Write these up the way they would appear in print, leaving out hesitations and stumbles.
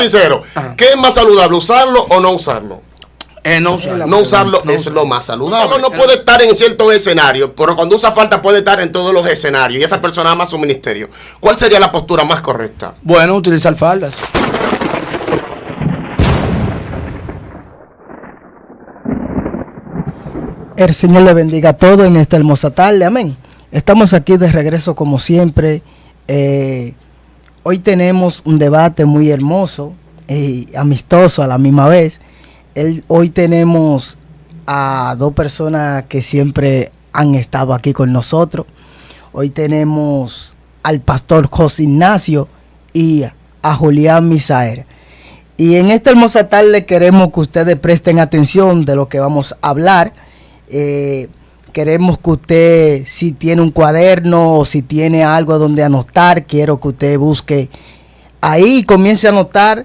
sincero, ¿qué es más saludable, usarlo o no usarlo? No usarlo. No usarlo es lo más saludable. No puede estar en ciertos escenarios, pero cuando usa falta puede estar en todos los escenarios y esa persona ama su ministerio. ¿Cuál sería la postura más correcta? Bueno, utilizar faldas. El Señor le bendiga a todos en esta hermosa tarde, amén. Estamos aquí de regreso como siempre. Hoy tenemos un debate muy hermoso y amistoso a la misma vez. Hoy tenemos a dos personas que siempre han estado aquí con nosotros. Hoy tenemos al pastor José Ignacio y a Julián Misael. Y en esta hermosa tarde queremos que ustedes presten atención de lo que vamos a hablar. Queremos que usted, si tiene un cuaderno o si tiene algo donde anotar, quiero que usted busque ahí y comience a anotar,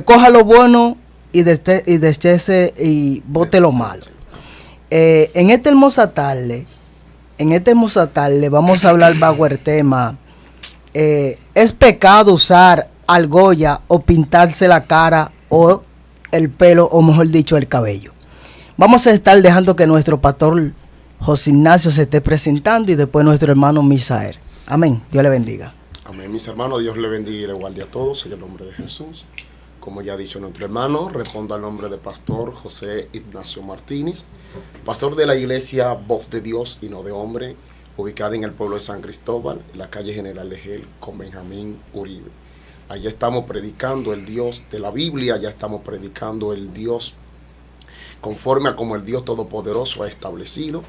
coja lo bueno y deschece y bote lo malo. En esta hermosa tarde vamos a hablar bajo el tema, ¿es pecado usar argolla o pintarse la cara o el pelo, o mejor dicho, el cabello? Vamos a estar dejando que nuestro pastor José Ignacio se esté presentando y después nuestro hermano Misael. Amén. Dios le bendiga. Amén, mis hermanos. Dios le bendiga y le guarde a todos en el nombre de Jesús. Como ya ha dicho nuestro hermano, respondo al nombre de pastor José Ignacio Martínez, pastor de la iglesia Voz de Dios y No de Hombre, ubicada en el pueblo de San Cristóbal, en la calle General Legel, con Benjamín Uribe. Allá estamos predicando el Dios de la Biblia, allá estamos predicando el Dios conforme a como el Dios Todopoderoso ha establecido.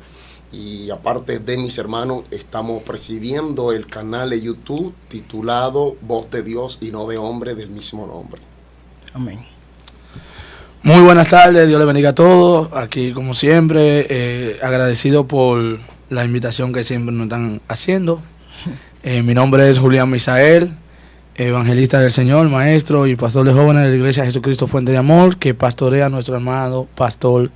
Y aparte de mis hermanos, estamos presidiendo el canal de YouTube titulado Voz de Dios y No de Hombre, del mismo nombre. Amén. Muy buenas tardes, Dios le bendiga a todos. Aquí como siempre, agradecido por la invitación que siempre nos están haciendo. Mi nombre es Julián Misael, evangelista del Señor, maestro y pastor de jóvenes de la Iglesia Jesucristo Fuente de Amor, que pastorea a nuestro amado pastor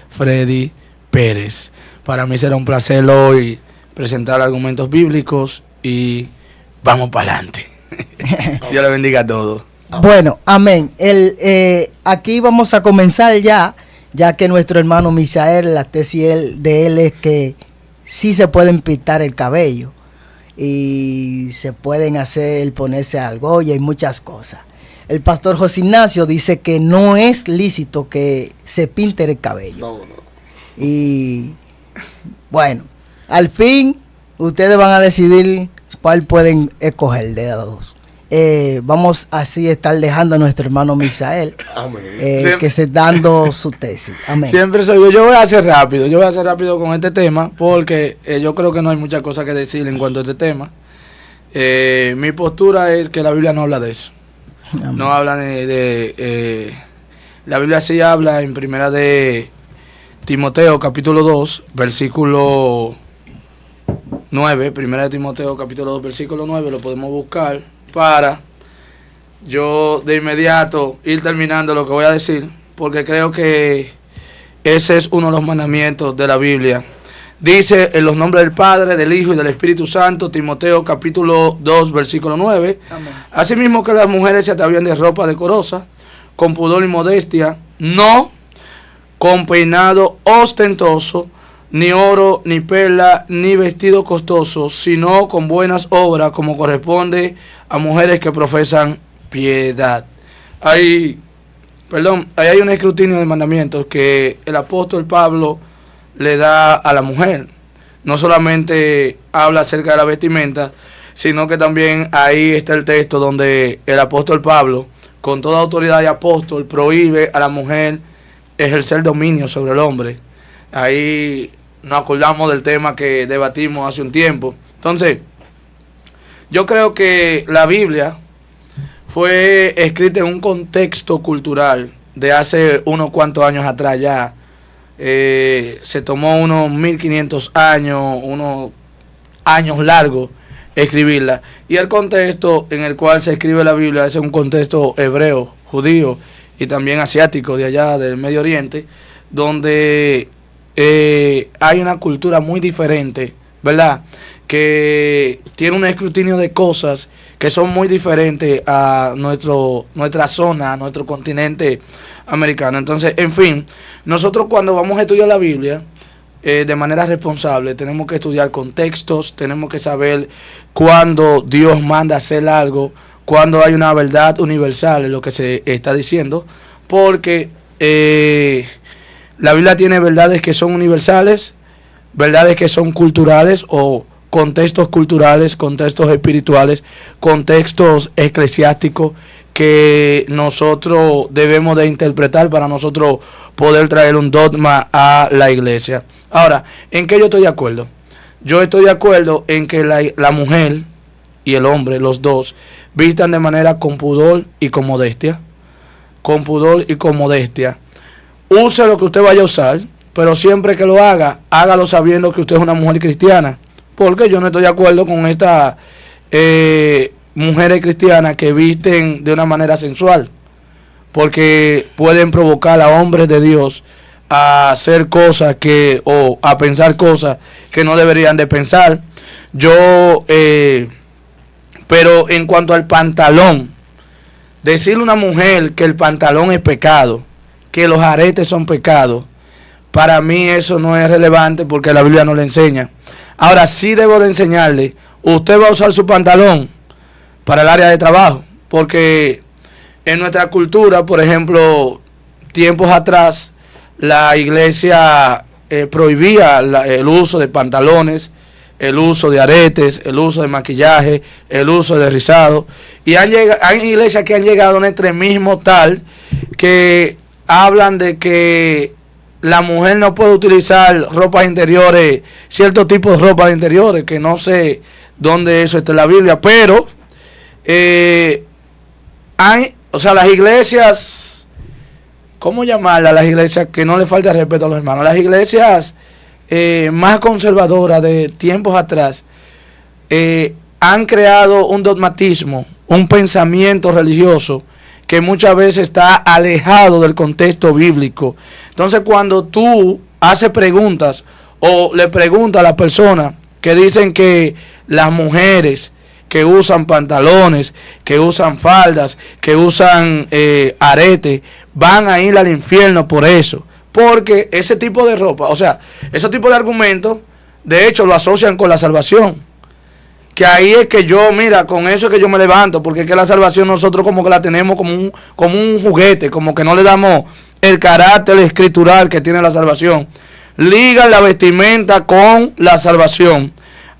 Freddy Pérez. Para mí será un placer hoy presentar argumentos bíblicos y vamos para adelante. Dios le bendiga a todos. Bueno, amén. Aquí vamos a comenzar ya que nuestro hermano Misael, la tesis de él es que sí se pueden pintar el cabello y se pueden ponerse argolla y muchas cosas. El pastor José Ignacio dice que no es lícito que se pinte el cabello. No. Y bueno, al fin ustedes van a decidir cuál pueden escoger de los dos. Vamos así a estar dejando a nuestro hermano Misael que esté dando su tesis. Amén. Siempre soy yo. Yo voy a hacer rápido con este tema porque yo creo que no hay muchas cosas que decir en cuanto a este tema. Mi postura es que la Biblia no habla de eso. Amén. No habla la Biblia sí habla en primera de Timoteo capítulo 2 versículo 9, primera de Timoteo capítulo 2 versículo 9, lo podemos buscar para yo de inmediato ir terminando lo que voy a decir, porque creo que ese es uno de los mandamientos de la Biblia. Dice en los nombres del Padre, del Hijo y del Espíritu Santo, Timoteo capítulo 2 versículo 9. Amén. Asimismo que las mujeres se atavían de ropa decorosa, con pudor y modestia, no con peinado ostentoso, ni oro, ni perla, ni vestido costoso, sino con buenas obras, como corresponde a mujeres que profesan piedad. Ahí hay un escrutinio de mandamientos que el apóstol Pablo le da a la mujer. No solamente habla acerca de la vestimenta, sino que también ahí está el texto donde el apóstol Pablo, con toda autoridad de apóstol, prohíbe a la mujer ejercer dominio sobre el hombre. Ahí nos acordamos del tema que debatimos hace un tiempo. Entonces, yo creo que la Biblia fue escrita en un contexto cultural de hace unos cuantos años atrás ya. Se tomó unos 1500 años, unos años largos escribirla. Y el contexto en el cual se escribe la Biblia es un contexto hebreo, judío y también asiático de allá del Medio Oriente, donde hay una cultura muy diferente, ¿verdad? Que tiene un escrutinio de cosas que son muy diferentes a nuestra zona, a nuestro continente americano. Entonces, en fin, nosotros cuando vamos a estudiar la Biblia, de manera responsable, tenemos que estudiar contextos, tenemos que saber cuándo Dios manda hacer algo, cuándo hay una verdad universal en lo que se está diciendo, porque la Biblia tiene verdades que son universales, verdades que son culturales o contextos culturales, contextos espirituales, contextos eclesiásticos que nosotros debemos de interpretar para nosotros poder traer un dogma a la iglesia. Ahora, ¿en qué yo estoy de acuerdo? Yo estoy de acuerdo en que la mujer y el hombre, los dos, vistan de manera con pudor y con modestia. Con pudor y con modestia. Use lo que usted vaya a usar, pero siempre que lo haga, hágalo sabiendo que usted es una mujer cristiana. Porque yo no estoy de acuerdo con estas mujeres cristianas que visten de una manera sensual. Porque pueden provocar a hombres de Dios a hacer cosas o a pensar cosas que no deberían de pensar. Pero en cuanto al pantalón, decirle a una mujer que el pantalón es pecado, que los aretes son pecados, para mí eso no es relevante porque la Biblia no le enseña. Ahora sí debo de enseñarle, usted va a usar su pantalón para el área de trabajo, porque en nuestra cultura, por ejemplo, tiempos atrás, la iglesia prohibía el uso de pantalones, el uso de aretes, el uso de maquillaje, el uso de rizado. Y hay iglesias que han llegado a un extremismo tal que hablan de que la mujer no puede utilizar ropas interiores, cierto tipo de ropa de interiores, que no sé dónde eso está en la Biblia, pero las iglesias, ¿cómo llamarlas? Las iglesias que no le falta respeto a los hermanos, las iglesias más conservadoras de tiempos atrás han creado un dogmatismo, un pensamiento religioso que muchas veces está alejado del contexto bíblico. Entonces, cuando tú haces preguntas o le preguntas a las personas que dicen que las mujeres que usan pantalones, que usan faldas, que usan aretes, van a ir al infierno por eso. Porque ese tipo de ropa, ese tipo de argumentos, de hecho, lo asocian con la salvación. Que ahí es que yo, mira, con eso es que yo me levanto, porque es que la salvación nosotros como que la tenemos como un juguete, como que no le damos el carácter escritural que tiene la salvación. Ligan la vestimenta con la salvación,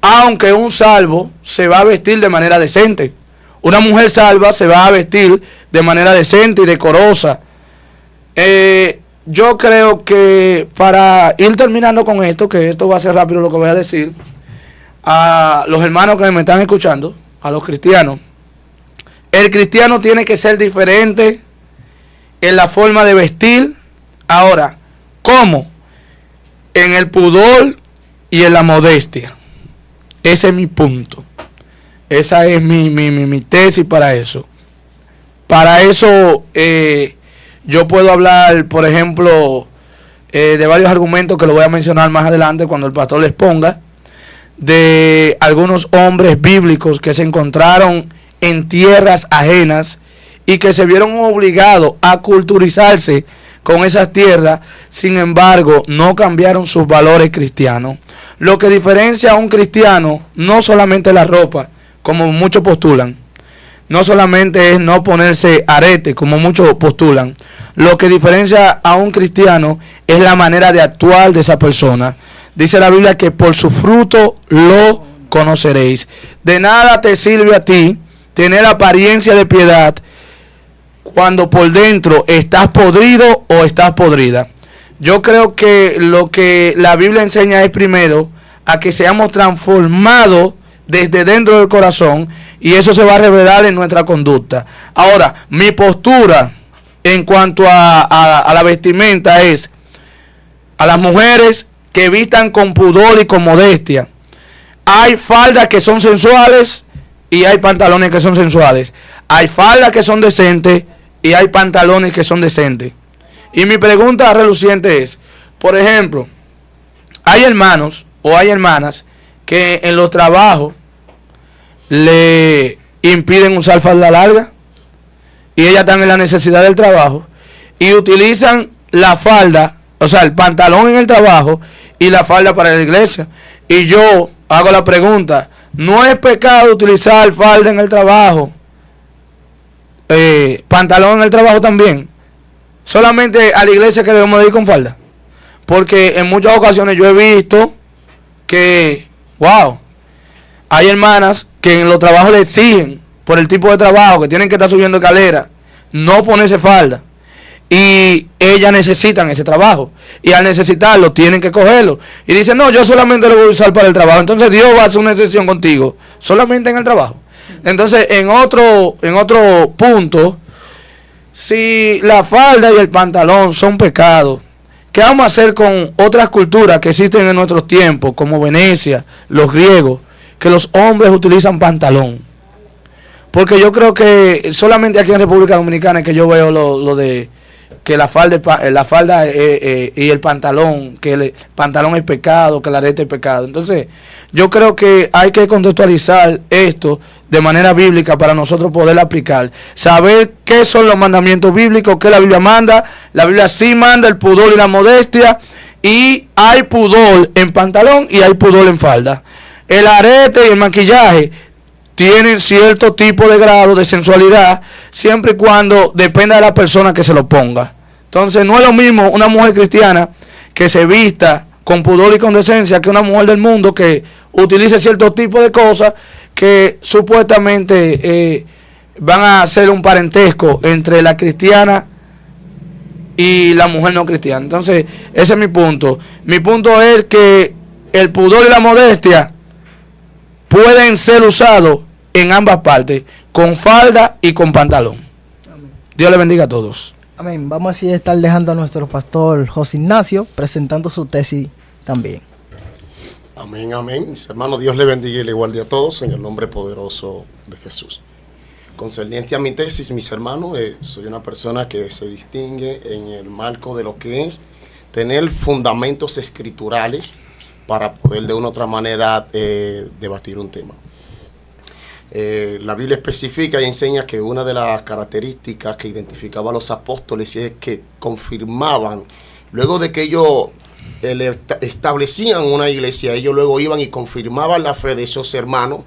aunque un salvo se va a vestir de manera decente. Una mujer salva se va a vestir de manera decente y decorosa. Yo creo que para ir terminando con esto, que esto va a ser rápido lo que voy a decir, a los hermanos que me están escuchando, a los cristianos, el cristiano tiene que ser diferente en la forma de vestir. Ahora, ¿cómo? En el pudor y en la modestia. Ese es mi punto. Esa es mi tesis para eso. Para eso yo puedo hablar, por ejemplo, de varios argumentos que lo voy a mencionar más adelante cuando el pastor les ponga, de algunos hombres bíblicos que se encontraron en tierras ajenas y que se vieron obligados a culturizarse con esas tierras, sin embargo, no cambiaron sus valores cristianos. Lo que diferencia a un cristiano no solamente la ropa, como muchos postulan, no solamente es no ponerse arete, como muchos postulan. Lo que diferencia a un cristiano es la manera de actuar de esa persona. Dice la Biblia que por su fruto lo conoceréis. De nada te sirve a ti tener apariencia de piedad cuando por dentro estás podrido o estás podrida. Yo creo que lo que la Biblia enseña es primero a que seamos transformados desde dentro del corazón, y eso se va a revelar en nuestra conducta. Ahora, mi postura en cuanto a la vestimenta es a las mujeres que vistan con pudor y con modestia. Hay faldas que son sensuales y hay pantalones que son sensuales. Hay faldas que son decentes y hay pantalones que son decentes. Y mi pregunta reluciente es, por ejemplo, hay hermanos o hay hermanas que en los trabajos le impiden usar falda larga y ellas están en la necesidad del trabajo y utilizan la falda, o sea, el pantalón en el trabajo y la falda para la iglesia. Y yo hago la pregunta, ¿no es pecado utilizar falda en el trabajo? Pantalón en el trabajo también. Solamente a la iglesia que debemos de ir con falda. Porque en muchas ocasiones yo he visto que, wow, hay hermanas que en los trabajos le exigen, por el tipo de trabajo, que tienen que estar subiendo escalera, no ponerse falda. Y ellas necesitan ese trabajo. Y al necesitarlo, tienen que cogerlo. Y dicen, no, yo solamente lo voy a usar para el trabajo. Entonces Dios va a hacer una excepción contigo, solamente en el trabajo. Entonces, en otro punto, si la falda y el pantalón son pecados, ¿qué vamos a hacer con otras culturas que existen en nuestros tiempos, como Venecia, los griegos, que los hombres utilizan pantalón? Porque yo creo que solamente aquí en República Dominicana es que yo veo lo de que la falda y el pantalón, que el pantalón es pecado, que la arete es pecado. Entonces, yo creo que hay que contextualizar esto de manera bíblica para nosotros poder aplicar. Saber qué son los mandamientos bíblicos, qué la Biblia manda. La Biblia sí manda el pudor y la modestia. Y hay pudor en pantalón y hay pudor en falda. El arete y el maquillaje tienen cierto tipo de grado de sensualidad, siempre y cuando dependa de la persona que se lo ponga. Entonces no es lo mismo una mujer cristiana que se vista con pudor y con decencia que una mujer del mundo que utilice cierto tipo de cosas que supuestamente van a hacer un parentesco entre la cristiana y la mujer no cristiana. Entonces ese es mi punto. Mi punto es que el pudor y la modestia pueden ser usados en ambas partes, con falda y con pantalón. Amén. Dios le bendiga a todos. Amén. Vamos así a estar dejando a nuestro pastor José Ignacio presentando su tesis también. Amén, amén. Mis hermanos, Dios le bendiga y le guarde a todos en el nombre poderoso de Jesús. Concerniente a mi tesis, mis hermanos, soy una persona que se distingue en el marco de lo que es tener fundamentos escriturales para poder de una u otra manera debatir un tema. La Biblia especifica y enseña que una de las características que identificaba a los apóstoles es que confirmaban, luego de que ellos establecían una iglesia, ellos luego iban y confirmaban la fe de esos hermanos,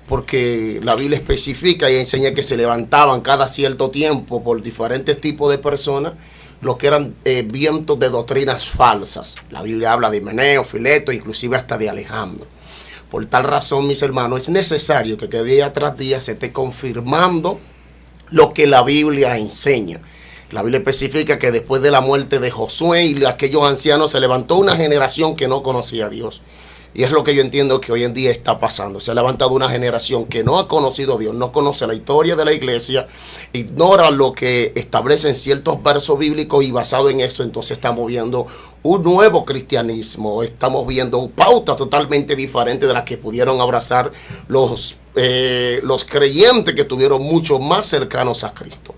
porque la Biblia especifica y enseña que se levantaban cada cierto tiempo por diferentes tipos de personas los que eran vientos de doctrinas falsas. La Biblia habla de Himeneo, Fileto, inclusive hasta de Alejandro. Por tal razón, mis hermanos, es necesario que día tras día se esté confirmando lo que la Biblia enseña. La Biblia especifica que después de la muerte de Josué y aquellos ancianos se levantó una generación que no conocía a Dios. Y es lo que yo entiendo que hoy en día está pasando. Se ha levantado una generación que no ha conocido a Dios, no conoce la historia de la iglesia, ignora lo que establecen ciertos versos bíblicos y basado en eso entonces estamos viendo un nuevo cristianismo. Estamos viendo pautas totalmente diferentes de las que pudieron abrazar los creyentes que estuvieron mucho más cercanos a Cristo.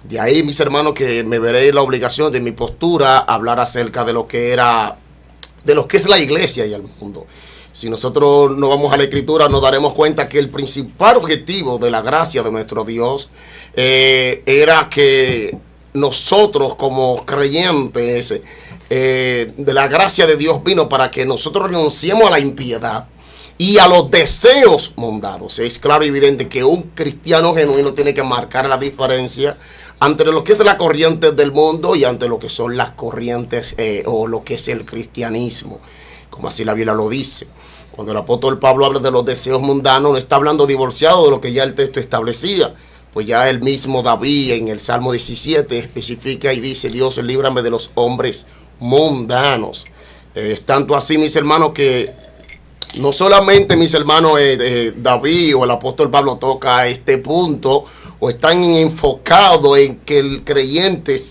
De ahí, mis hermanos, que me veré la obligación de mi postura hablar acerca de lo que es la iglesia y el mundo. Si nosotros no vamos a la Escritura, nos daremos cuenta que el principal objetivo de la gracia de nuestro Dios era que nosotros como creyentes, de la gracia de Dios vino para que nosotros renunciemos a la impiedad y a los deseos mundanos. Es claro y evidente que un cristiano genuino tiene que marcar la diferencia ante lo que es la corriente del mundo y ante lo que son las corrientes o lo que es el cristianismo, como así la Biblia lo dice. Cuando el apóstol Pablo habla de los deseos mundanos, no está hablando divorciado de lo que ya el texto establecía, pues ya el mismo David en el Salmo 17 especifica y dice: Dios, líbrame de los hombres mundanos. Es tanto así, mis hermanos, que no solamente, mis hermanos, David o el apóstol Pablo toca este punto, o están enfocados en que el creyente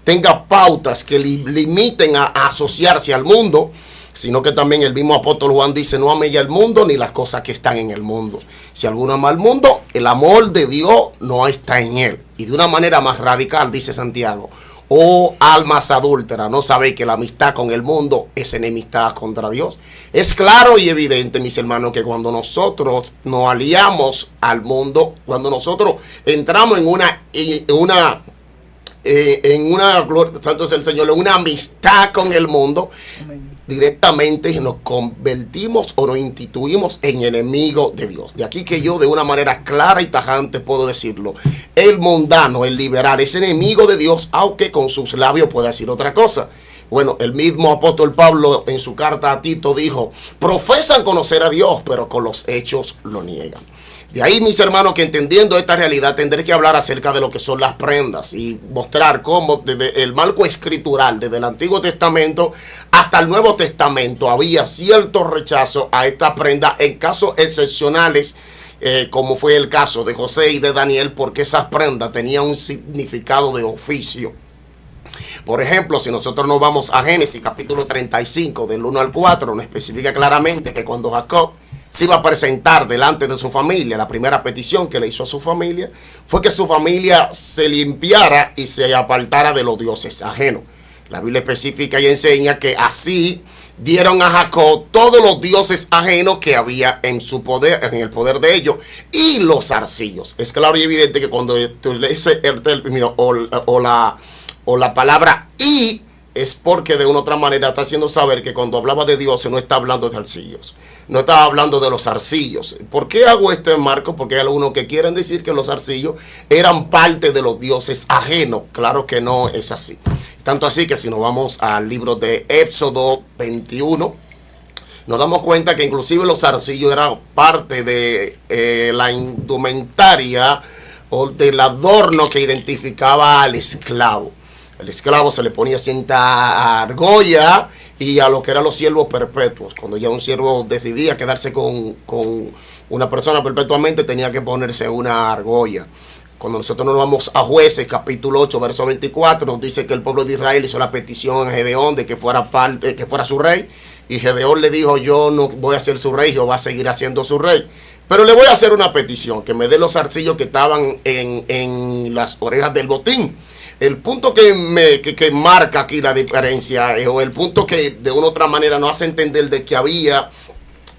tenga pautas que limiten a asociarse al mundo, sino que también el mismo apóstol Juan dice: no améis al mundo ni las cosas que están en el mundo. Si alguno ama al mundo, el amor de Dios no está en él. Y de una manera más radical, dice Santiago: Oh almas adúlteras, ¿no sabéis que la amistad con el mundo es enemistad contra Dios? Es claro y evidente, mis hermanos, que cuando nosotros nos aliamos al mundo, cuando nosotros entramos en una tanto es el Señor, en una amistad con el mundo, directamente nos convertimos o nos instituimos en enemigos de Dios. De aquí que yo de una manera clara y tajante puedo decirlo: el mundano, el liberal, es enemigo de Dios, aunque con sus labios pueda decir otra cosa. Bueno, el mismo apóstol Pablo en su carta a Tito dijo: profesan conocer a Dios, pero con los hechos lo niegan. De ahí, mis hermanos, que entendiendo esta realidad tendré que hablar acerca de lo que son las prendas y mostrar cómo desde el marco escritural, desde el Antiguo Testamento hasta el Nuevo Testamento, había cierto rechazo a estas prendas en casos excepcionales, como fue el caso de José y de Daniel, porque esas prendas tenían un significado de oficio. Por ejemplo, si nosotros nos vamos a Génesis capítulo 35, del 1 al 4, nos especifica claramente que cuando Jacob se iba a presentar delante de su familia, la primera petición que le hizo a su familia fue que su familia se limpiara y se apartara de los dioses ajenos. La Biblia especifica y enseña que así dieron a Jacob todos los dioses ajenos que había en su poder, en el poder de ellos, y los zarcillos. Es claro y evidente que cuando tú lees el término o la palabra "y", es porque de una u otra manera está haciendo saber que cuando hablaba de dioses no está hablando de zarcillos, no estaba hablando de los zarcillos. ¿Por qué hago este marco? Porque hay algunos que quieren decir que los zarcillos eran parte de los dioses ajenos. Claro que no es así. Tanto así que si nos vamos al libro de Éxodo 21, nos damos cuenta que inclusive los zarcillos eran parte de la indumentaria o del adorno que identificaba al esclavo. El esclavo se le ponía cierta argolla y a lo que eran los siervos perpetuos. Cuando ya un siervo decidía quedarse con una persona perpetuamente, tenía que ponerse una argolla. Cuando nosotros nos vamos a Jueces, capítulo 8, verso 24, nos dice que el pueblo de Israel hizo la petición a Gedeón de que fuera su rey. Y Gedeón le dijo: yo no voy a ser su rey, Jehová va a seguir siendo su rey. Pero le voy a hacer una petición, que me dé los zarcillos que estaban en las orejas del botín. El punto que marca aquí la diferencia, o el punto que de una u otra manera nos hace entender de que había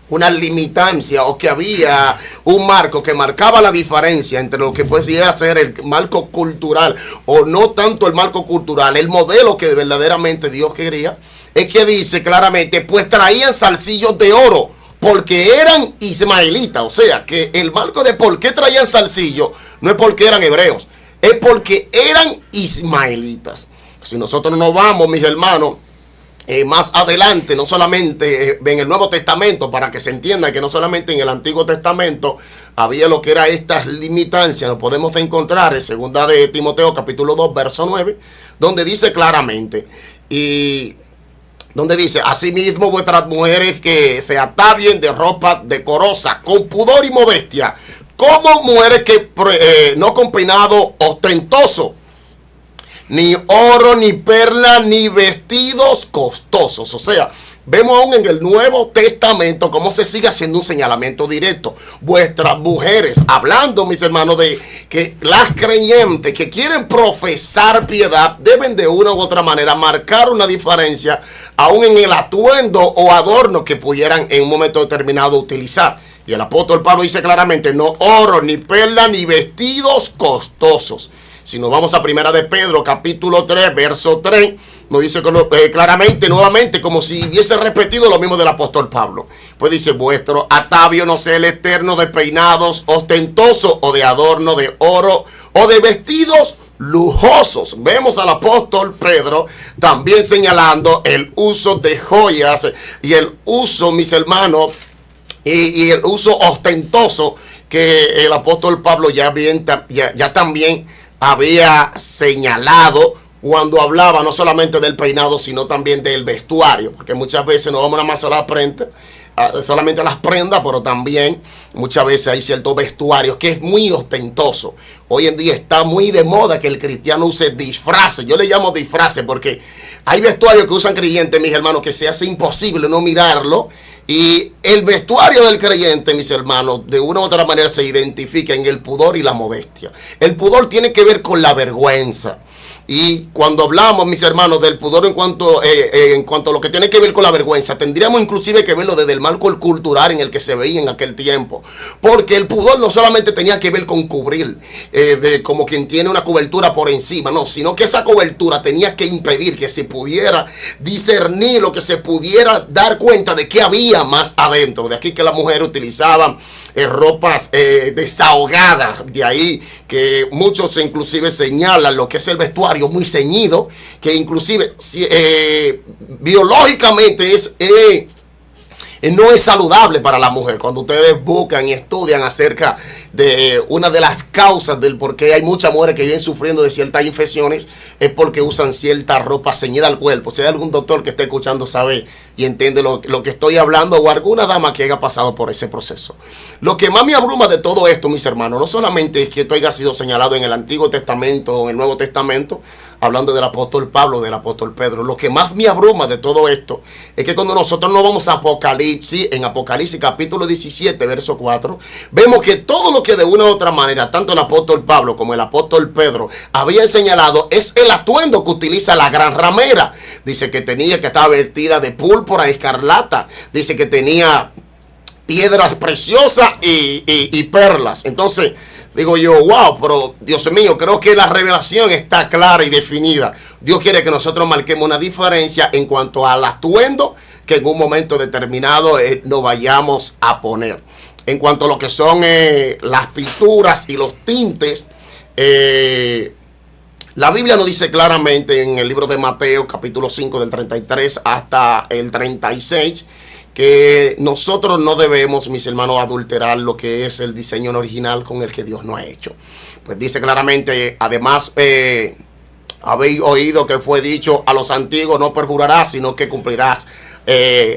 una limitancia o que había un marco que marcaba la diferencia entre lo que podía ser el marco cultural o no tanto el marco cultural, el modelo que verdaderamente Dios quería, es que dice claramente: pues traían zarcillos de oro porque eran ismaelitas. O sea, que el marco de por qué traían zarcillos no es porque eran hebreos, es porque eran ismaelitas. Si nosotros nos vamos, mis hermanos, más adelante, no solamente en el Nuevo Testamento, para que se entienda que no solamente en el Antiguo Testamento había lo que era estas limitancias, nos podemos encontrar en 2 de Timoteo capítulo 2, verso 9, donde dice claramente, asimismo vuestras mujeres que se atavíen de ropa decorosa, con pudor y modestia, como mujeres que no con peinado ostentoso, ni oro, ni perla, ni vestidos costosos. O sea, vemos aún en el Nuevo Testamento cómo se sigue haciendo un señalamiento directo. Vuestras mujeres, hablando, mis hermanos, de que las creyentes que quieren profesar piedad deben de una u otra manera marcar una diferencia aún en el atuendo o adorno que pudieran en un momento determinado utilizar. Y el apóstol Pablo dice claramente: no oro, ni perla, ni vestidos costosos. Si nos vamos a 1 de Pedro, capítulo 3, verso 3, nos dice claramente, nuevamente, como si hubiese repetido lo mismo del apóstol Pablo. Pues dice: vuestro atavio no sea el eterno de peinados ostentosos o de adorno de oro o de vestidos lujosos. Vemos al apóstol Pedro también señalando el uso de joyas y el uso, mis hermanos, y el uso ostentoso que el apóstol Pablo ya también había señalado cuando hablaba no solamente del peinado, sino también del vestuario, porque muchas veces no vamos nada más a la prenda, solamente a las prendas, pero también muchas veces hay ciertos vestuarios que es muy ostentoso. Hoy en día está muy de moda que el cristiano use disfraces. Yo le llamo disfraces porque hay vestuarios que usan creyentes, mis hermanos, que se hace imposible no mirarlo Y el vestuario del creyente, mis hermanos, de una u otra manera se identifica en el pudor y la modestia. El pudor tiene que ver con la vergüenza. Y cuando hablamos, mis hermanos, del pudor en cuanto a lo que tiene que ver con la vergüenza, tendríamos inclusive que verlo desde el marco cultural en el que se veía en aquel tiempo. Porque el pudor no solamente tenía que ver con cubrir, como quien tiene una cobertura por encima, no, sino que esa cobertura tenía que impedir que se pudiera discernir o que se pudiera dar cuenta de qué había más adentro. De aquí que las mujeres utilizaban ropas desahogadas, de ahí que muchos inclusive señalan lo que es el vestuario muy ceñido, que inclusive biológicamente no es saludable para la mujer. Cuando ustedes buscan y estudian acerca de una de las causas del por qué hay muchas mujeres que viven sufriendo de ciertas infecciones, es porque usan cierta ropa ceñida al cuerpo. Si hay algún doctor que esté escuchando, sabe y entiende lo que estoy hablando, o alguna dama que haya pasado por ese proceso. Lo que más me abruma de todo esto, mis hermanos, no solamente es que esto haya sido señalado en el Antiguo Testamento o en el Nuevo Testamento, hablando del apóstol Pablo, del apóstol Pedro. Lo que más me abruma de todo esto es que cuando nosotros nos vamos a Apocalipsis, en Apocalipsis capítulo 17, verso 4, vemos que todo lo que de una u otra manera, tanto el apóstol Pablo como el apóstol Pedro habían señalado, es el atuendo que utiliza la gran ramera. Dice que estaba vestida de púrpura, escarlata. Dice que tenía piedras preciosas y perlas. Entonces, digo yo, wow, pero Dios mío, creo que la revelación está clara y definida. Dios quiere que nosotros marquemos una diferencia en cuanto al atuendo que en un momento determinado nos vayamos a poner. En cuanto a lo que son las pinturas y los tintes, la Biblia nos dice claramente en el libro de Mateo, capítulo 5, del 33 hasta el 36, que nosotros no debemos, mis hermanos, adulterar lo que es el diseño original con el que Dios nos ha hecho. Pues dice claramente, además, habéis oído que fue dicho a los antiguos, no perjurarás, sino que cumplirás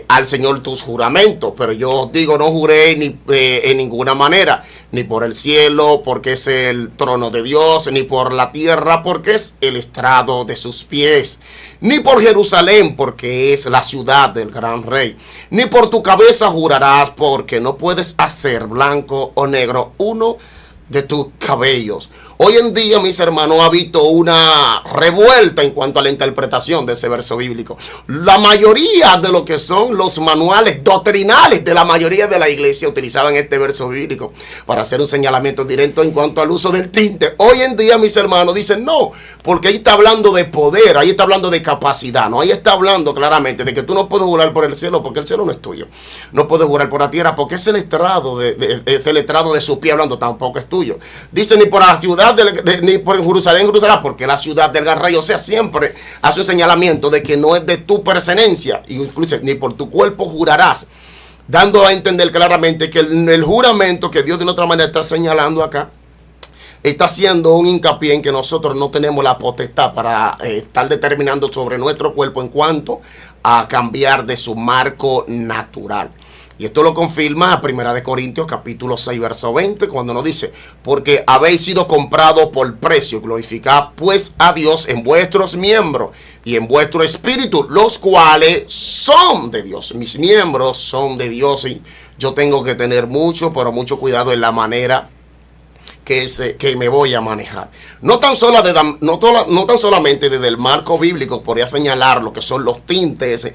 al Señor tus juramentos. Pero yo os digo, no juré en ninguna manera, ni por el cielo, porque es el trono de Dios, ni por la tierra, porque es el estrado de sus pies, ni por Jerusalén, porque es la ciudad del gran rey, ni por tu cabeza jurarás, porque no puedes hacer blanco o negro uno de tus cabellos. Hoy en día, mis hermanos, ha visto una revuelta en cuanto a la interpretación de ese verso bíblico. La mayoría de lo que son los manuales doctrinales de la mayoría de la iglesia utilizaban este verso bíblico para hacer un señalamiento directo en cuanto al uso del tinte. Hoy en día, mis hermanos, dicen no, porque ahí está hablando de poder, ahí está hablando de capacidad, no, ahí está hablando claramente de que tú no puedes jurar por el cielo porque el cielo no es tuyo. No puedes jurar por la tierra porque es el estrado de su pie hablando, tampoco es tuyo. Dice ni por la ciudad ni por Jerusalén, porque la ciudad del gran rey, o sea, siempre hace un señalamiento de que no es de tu pertenencia, y incluso ni por tu cuerpo jurarás, dando a entender claramente que el juramento que Dios de otra manera está señalando acá, está haciendo un hincapié en que nosotros no tenemos la potestad para estar determinando sobre nuestro cuerpo en cuanto a cambiar de su marco natural. Y esto lo confirma 1 Corintios capítulo 6, verso 20, cuando nos dice, porque habéis sido comprados por precio, glorificad pues a Dios en vuestros miembros y en vuestro espíritu, los cuales son de Dios. Mis miembros son de Dios y yo tengo que tener mucho, pero mucho cuidado en la manera que me voy a manejar. No tan solamente desde el marco bíblico podría señalar lo que son los tintes,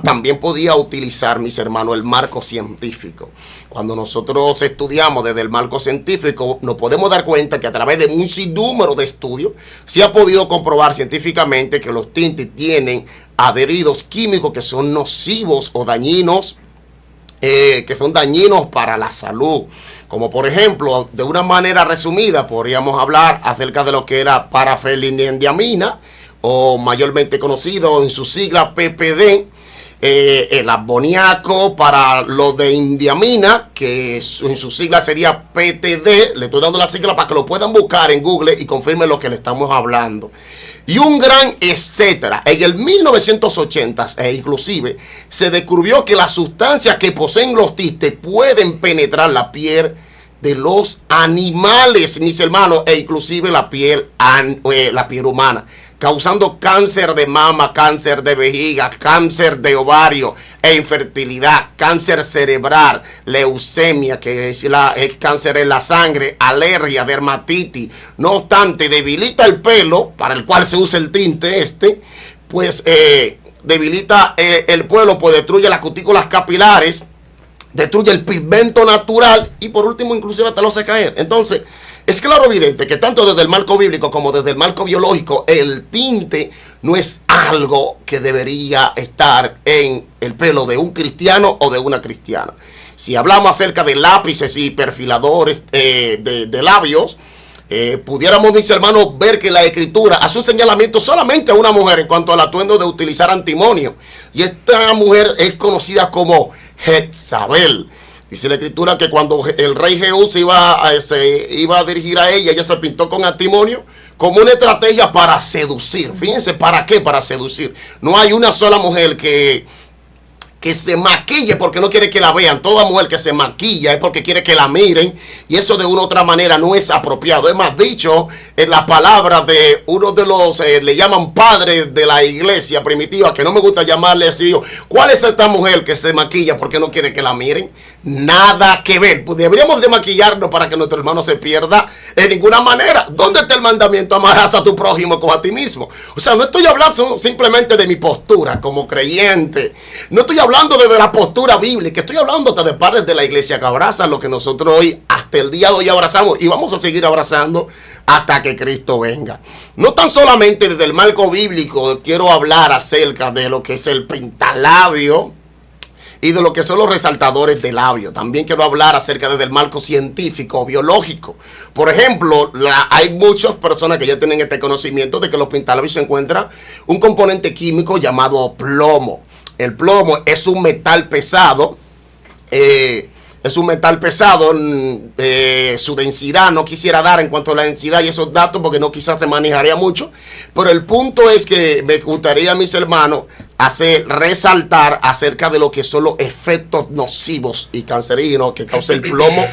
también podría utilizar, mis hermanos, el marco científico. Cuando nosotros estudiamos desde el marco científico, nos podemos dar cuenta que a través de un sinnúmero de estudios se ha podido comprobar científicamente que los tintes tienen adheridos químicos que son nocivos o dañinos, que son dañinos para la salud. Como por ejemplo, de una manera resumida, podríamos hablar acerca de lo que era parafenildiamina, o mayormente conocido en su sigla PPD, el amoníaco para lo de indiamina, que en su sigla sería PTD. Le estoy dando la sigla para que lo puedan buscar en Google y confirmen lo que le estamos hablando. Y un gran etcétera. En el 1980 inclusive se descubrió que las sustancias que poseen los tintes pueden penetrar la piel de los animales, mis hermanos, e inclusive la piel humana, causando cáncer de mama, cáncer de vejiga, cáncer de ovario e infertilidad, cáncer cerebral, leucemia, que es el cáncer en la sangre, alergia, dermatitis. No obstante, debilita el pelo, para el cual se usa el tinte pues debilita el pelo, pues destruye las cutículas capilares, destruye el pigmento natural y por último inclusive hasta lo hace caer. Entonces, es claro evidente que tanto desde el marco bíblico como desde el marco biológico, el tinte no es algo que debería estar en el pelo de un cristiano o de una cristiana. Si hablamos acerca de lápices y perfiladores de labios, pudiéramos, mis hermanos, ver que la escritura hace un señalamiento solamente a una mujer en cuanto al atuendo de utilizar antimonio. Y esta mujer es conocida como Jezabel. Dice la escritura que cuando el rey Jehú se iba a dirigir a ella se pintó con antimonio como una estrategia para seducir. Fíjense, ¿para qué? Para seducir. No hay una sola mujer que se maquille porque no quiere que la vean. Toda mujer que se maquilla es porque quiere que la miren, y eso de una u otra manera no es apropiado. Es más, dicho en la palabra de uno de los, le llaman padres de la iglesia primitiva, que no me gusta llamarle así. ¿Cuál es esta mujer que se maquilla porque no quiere que la miren? Nada que ver. Pues deberíamos de maquillarnos para que nuestro hermano se pierda en ninguna manera. ¿Dónde está el mandamiento? Amarás a tu prójimo como a ti mismo. O sea, no estoy hablando simplemente de mi postura como creyente. No estoy hablando desde la postura bíblica. Estoy hablando hasta de padres de la iglesia que abrazan lo que nosotros hoy, hasta el día de hoy, abrazamos. Y vamos a seguir abrazando hasta que Cristo venga. No tan solamente desde el marco bíblico quiero hablar acerca de lo que es el pintalabio y de lo que son los resaltadores de labio. También quiero hablar acerca del marco científico, biológico. Por ejemplo, hay muchas personas que ya tienen este conocimiento de que los pintalabios se encuentra un componente químico llamado plomo. El plomo es un metal pesado. Su densidad, no quisiera dar en cuanto a la densidad y esos datos porque no quizás se manejaría mucho, pero el punto es que me gustaría, mis hermanos, resaltar acerca de lo que son los efectos nocivos y cancerígenos que causa el plomo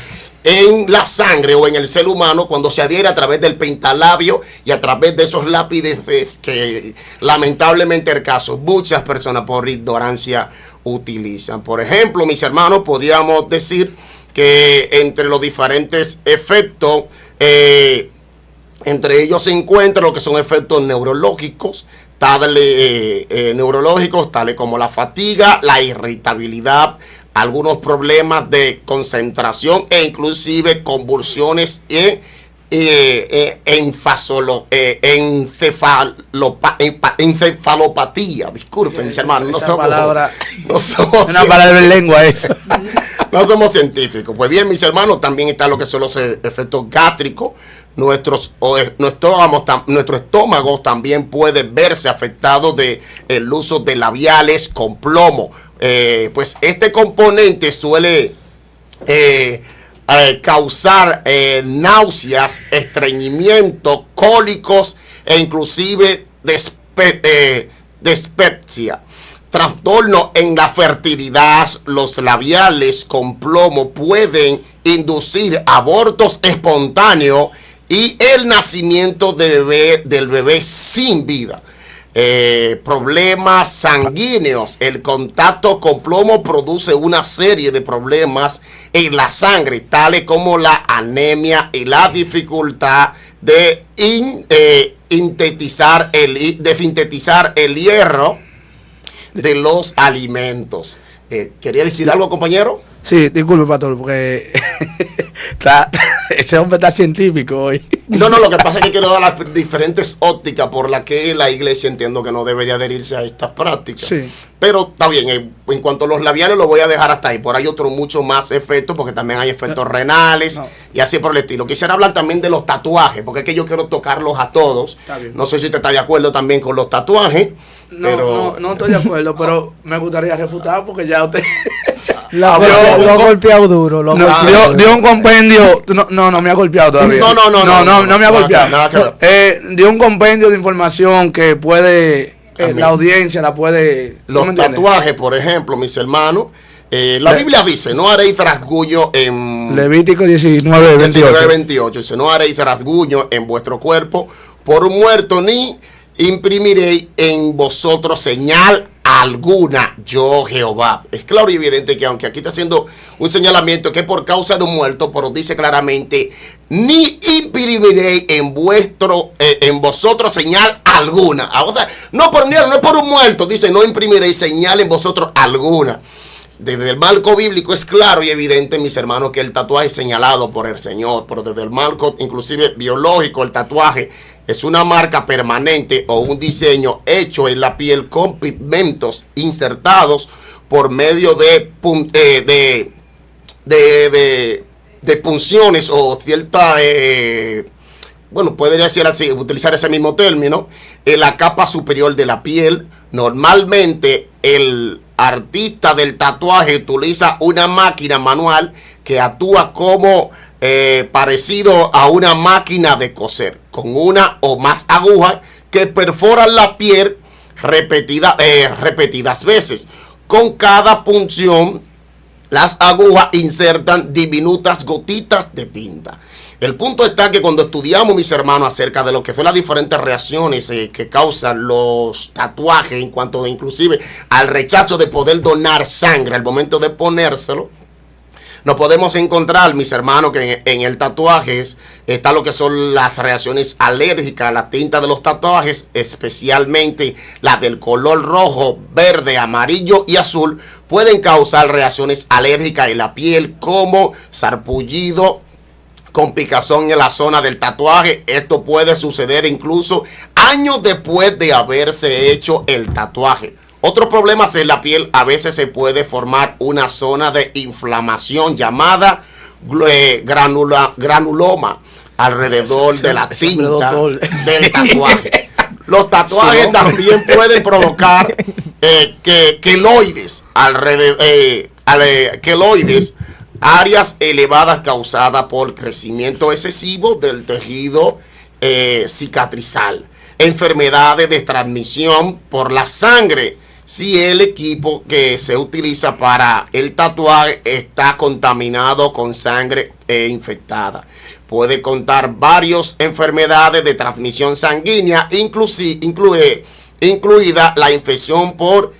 en la sangre o en el ser humano cuando se adhiere a través del pintalabio y a través de esos lápices que lamentablemente el caso muchas personas por ignorancia utilizan. Por ejemplo, mis hermanos, podríamos decir que entre los diferentes efectos, entre ellos se encuentran lo que son efectos neurológicos, tales como la fatiga, la irritabilidad, algunos problemas de concentración e inclusive convulsiones encefalopatía. Disculpen, mis hermanos, no somos una palabra en lengua eso. No somos científicos. Pues bien, mis hermanos, también están lo que son los efectos gástricos. Nuestro estómago también puede verse afectado del uso de labiales con plomo. Pues este componente suele causar náuseas, estreñimiento, cólicos e inclusive dispepsia. Trastorno en la fertilidad. Los labiales con plomo pueden inducir abortos espontáneos y el nacimiento del bebé sin vida. Problemas sanguíneos. El contacto con plomo produce una serie de problemas en la sangre, tales como la anemia y la dificultad de sintetizar el hierro de los alimentos. ¿Quería decir algo, compañero? Sí, disculpe, pastor, porque ese hombre está científico hoy. No, lo que pasa es que quiero dar las diferentes ópticas por las que la iglesia entiendo que no debería adherirse a estas prácticas. Sí. Pero está bien, en cuanto a los labiales lo voy a dejar hasta ahí. Por ahí otros muchos más efectos, porque también hay efectos renales y así por el estilo. Quisiera hablar también de los tatuajes, porque es que yo quiero tocarlos a todos. No sé si usted está de acuerdo también con los tatuajes. No estoy de acuerdo, pero me gustaría refutar porque ya usted... Lo ha golpeado duro. Dio un compendio. No me ha golpeado todavía. No me ha golpeado. Dio un compendio de información que puede, la audiencia la puede. Los tatuajes, por ejemplo, mis hermanos. La Biblia dice: no haréis rasguño en. Levítico 19:28. Dice: no haréis rasguño en vuestro cuerpo por un muerto, ni imprimiré en vosotros señal alguna, yo Jehová. Es claro y evidente que aunque aquí está haciendo un señalamiento que es por causa de un muerto, pero dice claramente, ni imprimiré en vosotros señal alguna. O sea, no es por un muerto, dice, no imprimiré señal en vosotros alguna. Desde el marco bíblico es claro y evidente, mis hermanos, que el tatuaje es señalado por el Señor, pero desde el marco inclusive biológico, el tatuaje es una marca permanente o un diseño hecho en la piel con pigmentos insertados por medio de punciones o cierta, bueno, podría decir así, utilizar ese mismo término, en la capa superior de la piel. Normalmente el artista del tatuaje utiliza una máquina manual que actúa como parecido a una máquina de coser, con una o más agujas que perforan la piel repetidas veces. Con cada punción, las agujas insertan diminutas gotitas de tinta. El punto está que cuando estudiamos, mis hermanos, acerca de lo que son las diferentes reacciones que causan los tatuajes, en cuanto inclusive al rechazo de poder donar sangre al momento de ponérselo, nos podemos encontrar, mis hermanos, que en el tatuaje está lo que son las reacciones alérgicas a la tinta de los tatuajes, especialmente las del color rojo, verde, amarillo y azul, pueden causar reacciones alérgicas en la piel como sarpullido, con picazón en la zona del tatuaje. Esto puede suceder incluso años después de haberse hecho el tatuaje. Otros problemas en la piel, a veces se puede formar una zona de inflamación llamada granuloma alrededor de la tinta del tatuaje. Los tatuajes también pueden provocar queloides áreas elevadas causadas por crecimiento excesivo del tejido cicatrizal, enfermedades de transmisión por la sangre, si el equipo que se utiliza para el tatuaje está contaminado con sangre infectada. Puede contar varias enfermedades de transmisión sanguínea, incluida la infección por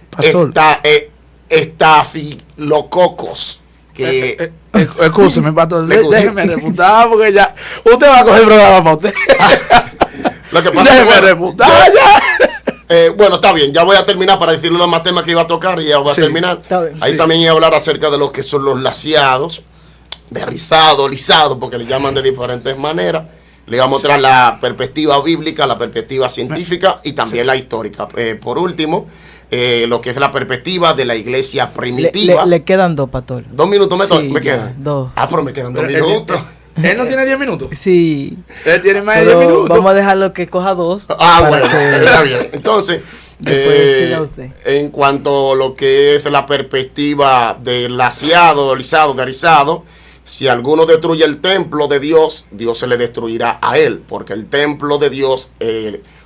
estafilococos. Escúcheme, pastor, déjeme reputar porque ya usted va a coger el programa para usted. Lo que pasa déjeme reputar ya. Bueno, está bien, ya voy a terminar para decirle los más temas que iba a tocar y ya voy a terminar. Ahí también iba a hablar acerca de lo que son los laseados, de rizado, lisado, porque le llaman de diferentes maneras. Le voy a mostrar la perspectiva bíblica, la perspectiva científica y también la histórica. Por último, lo que es la perspectiva de la iglesia primitiva. Le quedan 2, pastor. 2 minutos me quedan. 2. Pero me quedan 2 minutos. Él no tiene 10 minutos. Sí. Él tiene más de 10 minutos. Vamos a dejarlo que coja 2. Bueno, está bien. Entonces, en cuanto a lo que es la perspectiva del laseado, lisado, de rizado, si alguno destruye el templo de Dios, Dios se le destruirá a él, porque el templo de Dios,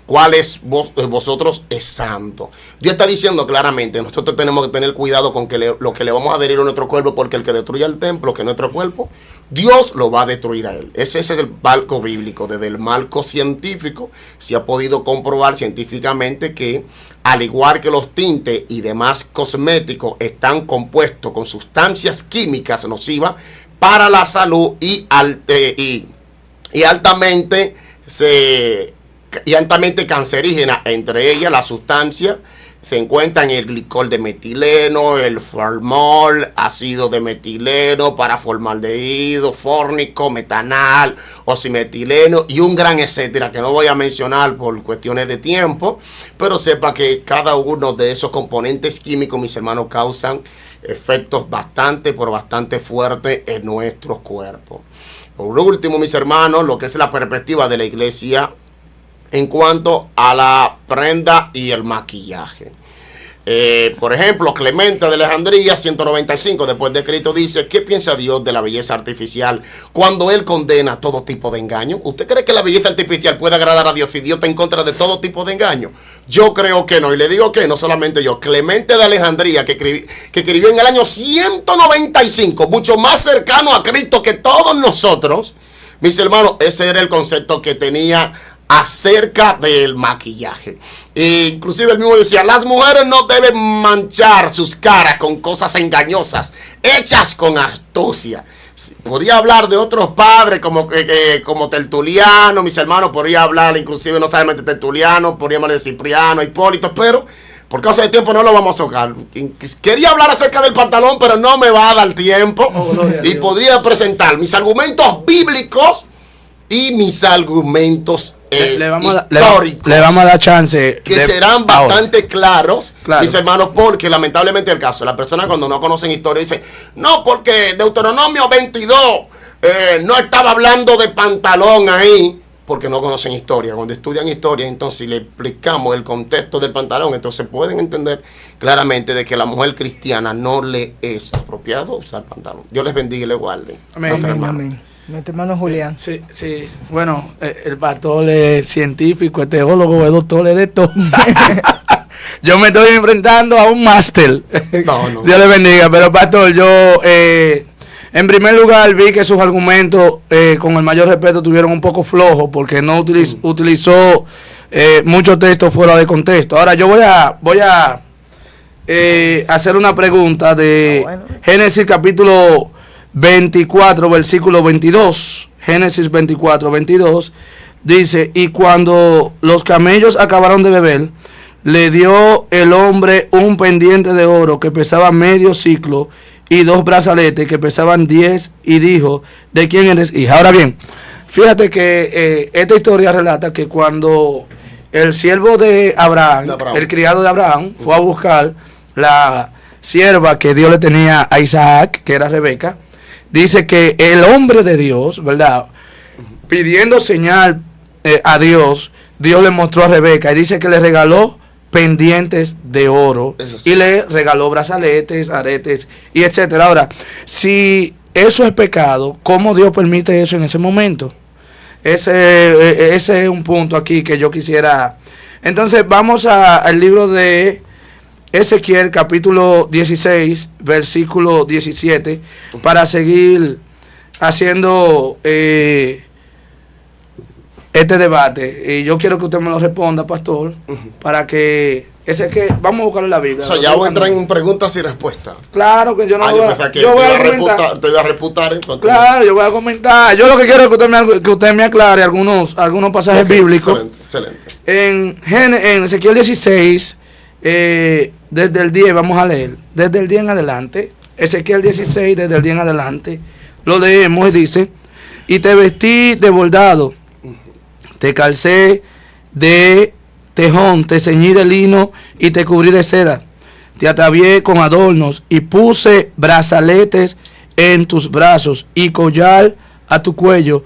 ¿cuál es vosotros? Es santo. Dios está diciendo claramente, nosotros tenemos que tener cuidado con que lo que le vamos a adherir a nuestro cuerpo, porque el que destruya el templo, que es nuestro cuerpo, Dios lo va a destruir a él. Ese es el marco bíblico. Desde el marco científico se ha podido comprobar científicamente que, al igual que los tintes y demás cosméticos están compuestos con sustancias químicas nocivas para la salud y altamente cancerígena. Entre ellas, la sustancia se encuentran el glicol de metileno, el formol, ácido de metileno, paraformaldehído, fórnico, metanal, oximetileno y un gran etcétera que no voy a mencionar por cuestiones de tiempo, pero sepa que cada uno de esos componentes químicos, mis hermanos, causan efectos bastante fuertes en nuestros cuerpos. Por último, mis hermanos, lo que es la perspectiva de la iglesia en cuanto a la prenda y el maquillaje. Por ejemplo, Clemente de Alejandría, 195 después de Cristo, dice: ¿qué piensa Dios de la belleza artificial cuando Él condena todo tipo de engaño? ¿Usted cree que la belleza artificial puede agradar a Dios si Dios está en contra de todo tipo de engaño? Yo creo que no, y le digo que no solamente yo. Clemente de Alejandría, que escribió en el año 195, mucho más cercano a Cristo que todos nosotros, mis hermanos, ese era el concepto que tenía acerca del maquillaje. Inclusive el mismo decía, las mujeres no deben manchar sus caras con cosas engañosas, hechas con astucia. Podría hablar de otros padres como Tertuliano, mis hermanos, podría hablar inclusive no solamente de Tertuliano, podríamos hablar de Cipriano, Hipólito, pero por causa de tiempo no lo vamos a tocar. Quería hablar acerca del pantalón, pero no me va a dar tiempo. Y podría presentar mis argumentos bíblicos y mis argumentos históricos. Le vamos a dar chance. Que serán bastante claros, mis hermanos, porque lamentablemente el caso, la persona cuando no conocen historia dice, no, porque Deuteronomio 22 no estaba hablando de pantalón ahí, porque no conocen historia. Cuando estudian historia, entonces si le explicamos el contexto del pantalón, entonces pueden entender claramente de que a la mujer cristiana no le es apropiado usar pantalón. Dios les bendiga y les guarde. Amén, amén. Nuestro hermano Julián. Sí, sí. Bueno, el pastor es científico, es teólogo, es doctor, es de todo. Yo me estoy enfrentando a un máster. No. Dios le bendiga. Pero pastor, yo en primer lugar vi que sus argumentos, con el mayor respeto, tuvieron un poco flojos porque no utilizó muchos textos fuera de contexto. Ahora yo voy a hacer una pregunta de Génesis capítulo 24, versículo 22. Génesis 24, 22 dice, y cuando los camellos acabaron de beber, le dio el hombre un pendiente de oro que pesaba medio ciclo y 2 brazaletes que pesaban 10, y dijo, ¿de quién eres hija? Ahora bien, fíjate que esta historia relata que cuando el siervo de Abraham, el criado de Abraham, fue a buscar la sierva que Dios le tenía a Isaac, que era Rebeca, dice que el hombre de Dios, ¿verdad?, pidiendo señal a Dios, Dios le mostró a Rebeca y dice que le regaló pendientes de oro, sí, y le regaló brazaletes, aretes y etcétera. Ahora, si eso es pecado, ¿cómo Dios permite eso en ese momento? Ese es un punto aquí que yo quisiera. Entonces vamos al libro de Ezequiel capítulo 16 versículo 17 para seguir haciendo este debate. Y yo quiero que usted me lo responda, pastor, para que vamos a buscarlo en la Biblia. O sea, ya voy a entrar en preguntas y respuestas. Claro que yo no yo pensé que te iba a refutar. Claro, yo voy a comentar. Yo lo que quiero es que usted me aclare algunos pasajes bíblicos. Excelente. En Ezequiel 16, desde el 10, vamos a leer. Desde el 10 en adelante. Ezequiel 16, desde el 10 en adelante. Lo leemos y dice, y te vestí de bordado, te calcé de tejón, te ceñí de lino y te cubrí de seda. Te atavié con adornos y puse brazaletes en tus brazos y collar a tu cuello.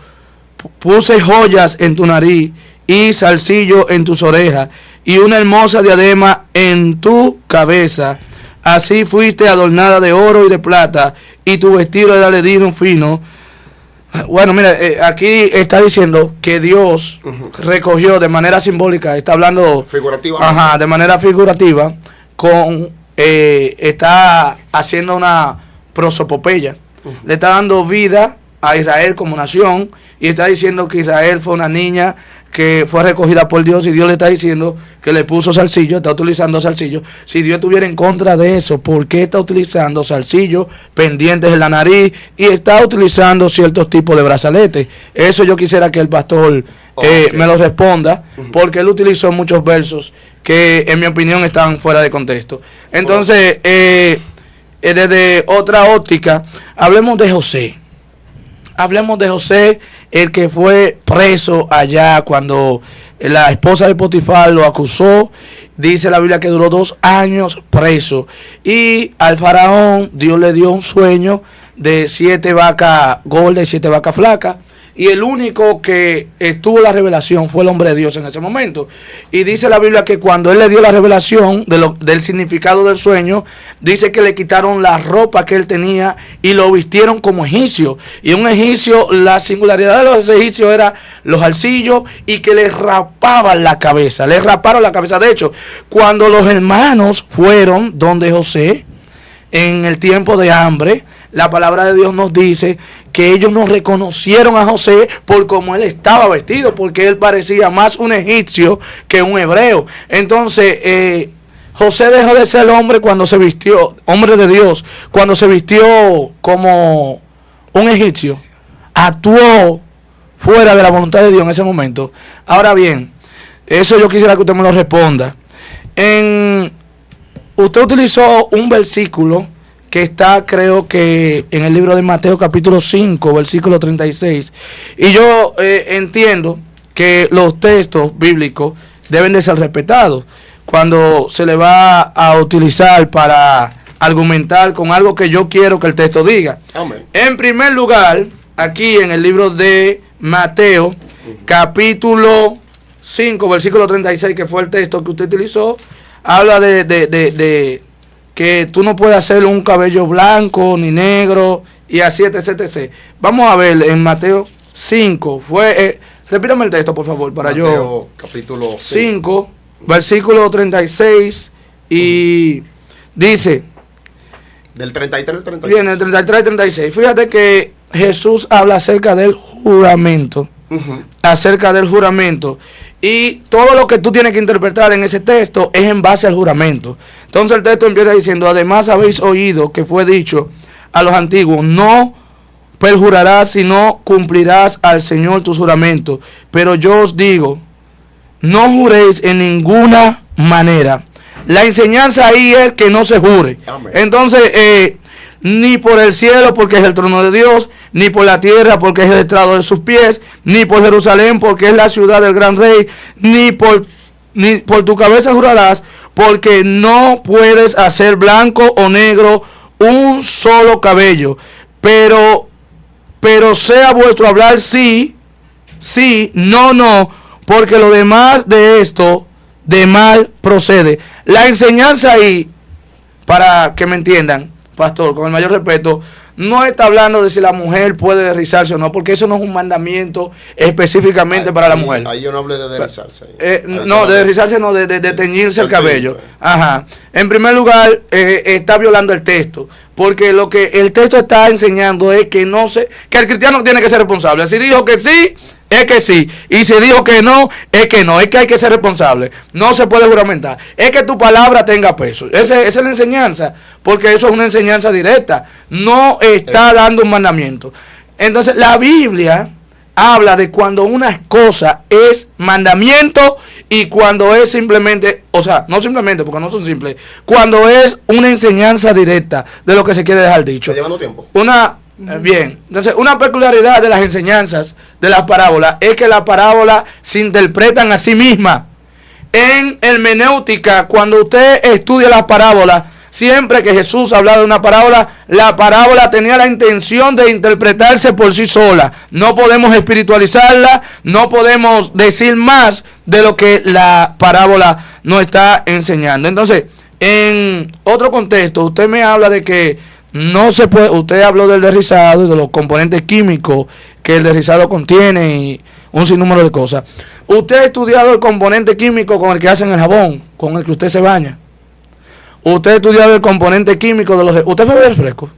Puse joyas en tu nariz y zarcillo en tus orejas y una hermosa diadema en tu cabeza. Así fuiste adornada de oro y de plata y tu vestido era de lino fino. Bueno, mira, aquí está diciendo que Dios recogió de manera simbólica, está hablando figurativa, de manera figurativa, está haciendo una prosopopeya, le está dando vida a Israel como nación y está diciendo que Israel fue una niña que fue recogida por Dios y Dios le está diciendo que le puso zarcillo, está utilizando zarcillo. Si Dios estuviera en contra de eso, ¿por qué está utilizando zarcillo, pendientes en la nariz y está utilizando ciertos tipos de brazaletes? Eso yo quisiera que el pastor me lo responda, porque él utilizó muchos versos que en mi opinión están fuera de contexto. Entonces, desde otra óptica, hablemos de José. Hablemos de José, el que fue preso allá cuando la esposa de Potifar lo acusó. Dice la Biblia que duró 2 años preso. Y al faraón Dios le dio un sueño de 7 vacas gordas y 7 vacas flacas. Y el único que tuvo la revelación fue el hombre de Dios en ese momento. Y dice la Biblia que cuando él le dio la revelación del significado del sueño, dice que le quitaron la ropa que él tenía y lo vistieron como egipcio. Y un egipcio, la singularidad de los egipcios era los zarcillos y que le rapaban la cabeza. Le raparon la cabeza. De hecho, cuando los hermanos fueron donde José, en el tiempo de hambre, la palabra de Dios nos dice que ellos no reconocieron a José por cómo él estaba vestido, porque él parecía más un egipcio que un hebreo. Entonces, José dejó de ser hombre cuando se vistió, hombre de Dios, cuando se vistió como un egipcio. Actuó fuera de la voluntad de Dios en ese momento. Ahora bien, eso yo quisiera que usted me lo responda. Usted utilizó un versículo que está, creo que en el libro de Mateo capítulo 5, versículo 36. Y yo entiendo que los textos bíblicos deben de ser respetados cuando se le va a utilizar para argumentar con algo que yo quiero que el texto diga. Amén. En primer lugar, aquí en el libro de Mateo, capítulo 5, versículo 36, que fue el texto que usted utilizó, habla de que tú no puedes hacer un cabello blanco ni negro y así, etc. Vamos a ver en Mateo 5, repítame el texto, por favor, para Mateo, yo. Capítulo 5, versículo 36, y dice, del 33 al 36. Bien, el 33 y 36. Fíjate que Jesús habla acerca del juramento. Acerca del juramento. Y todo lo que tú tienes que interpretar en ese texto es en base al juramento. Entonces el texto empieza diciendo: además habéis oído que fue dicho a los antiguos: no perjurarás, sino cumplirás al Señor tus juramentos. Pero yo os digo, no juréis en ninguna manera. La enseñanza ahí es que no se jure. Amén. Entonces, ni por el cielo, porque es el trono de Dios, ni por la tierra, porque es el estrado de sus pies, ni por Jerusalén, porque es la ciudad del gran rey, ni por tu cabeza jurarás, porque no puedes hacer blanco o negro un solo cabello. Pero sea vuestro hablar sí, sí, no, no, porque lo demás de esto de mal procede. La enseñanza ahí, para que me entiendan, pastor, con el mayor respeto, no está hablando de si la mujer puede rizarse o no, porque eso no es un mandamiento específicamente para la mujer. Ahí yo no hablé de rizarse. No, de rizarse no, de teñirse el cabello. Ajá. En primer lugar, está violando el texto, porque lo que el texto está enseñando es que que el cristiano tiene que ser responsable. Si dijo que sí, es que sí, y si dijo que no, es que no, es que hay que ser responsable, no se puede juramentar, es que tu palabra tenga peso. Esa es la enseñanza, porque eso es una enseñanza directa, no está dando un mandamiento. Entonces la Biblia habla de cuando una cosa es mandamiento y cuando es simplemente, o sea, no simplemente porque no son simples, cuando es una enseñanza directa de lo que se quiere dejar dicho. ¿Está llevando tiempo? Bien, entonces una peculiaridad de las enseñanzas de las parábolas es que las parábolas se interpretan a sí mismas. En hermenéutica, cuando usted estudia las parábolas, siempre que Jesús hablaba de una parábola, la parábola tenía la intención de interpretarse por sí sola. No podemos espiritualizarla, no podemos decir más de lo que la parábola nos está enseñando. Entonces, en otro contexto, usted me habla de que no se puede, usted habló del derrizado y de los componentes químicos que el derrizado contiene y un sinnúmero de cosas. ¿Usted ha estudiado el componente químico con el que hacen el jabón, con el que usted se baña? ¿Usted ha estudiado el componente químico de los... ¿Usted bebe refresco?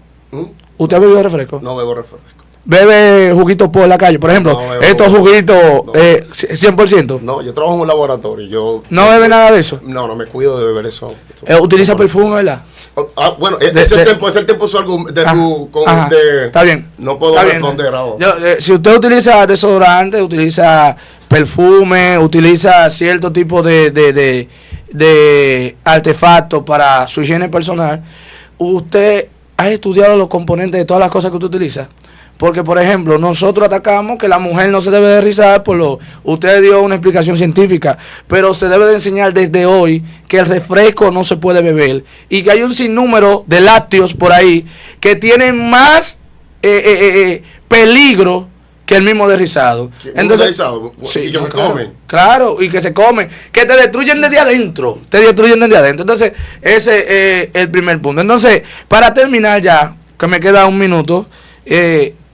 ¿Usted ha bebido refresco? No bebo refresco. ¿Bebe juguitos por la calle? Por ejemplo, no, estos juguitos 100%. No, yo trabajo en un laboratorio. ¿No bebe nada de eso? No me cuido de beber eso. ¿Utiliza perfume, verdad? Bueno, es el tiempo está bien. No puedo responder ahora. Si usted utiliza desodorante, utiliza perfume, utiliza cierto tipo de artefactos para su higiene personal, ¿usted ha estudiado los componentes de todas las cosas que usted utiliza? Porque, por ejemplo, nosotros atacamos que la mujer no se debe de rizar usted dio una explicación científica, pero se debe de enseñar desde hoy que el refresco no se puede beber y que hay un sinnúmero de lácteos por ahí que tienen más peligro que el mismo derrizado. Entonces, sí, y que se comen. Claro, y que se comen, que te destruyen desde adentro, Entonces, ese es el primer punto. Entonces, para terminar ya, que me queda un minuto,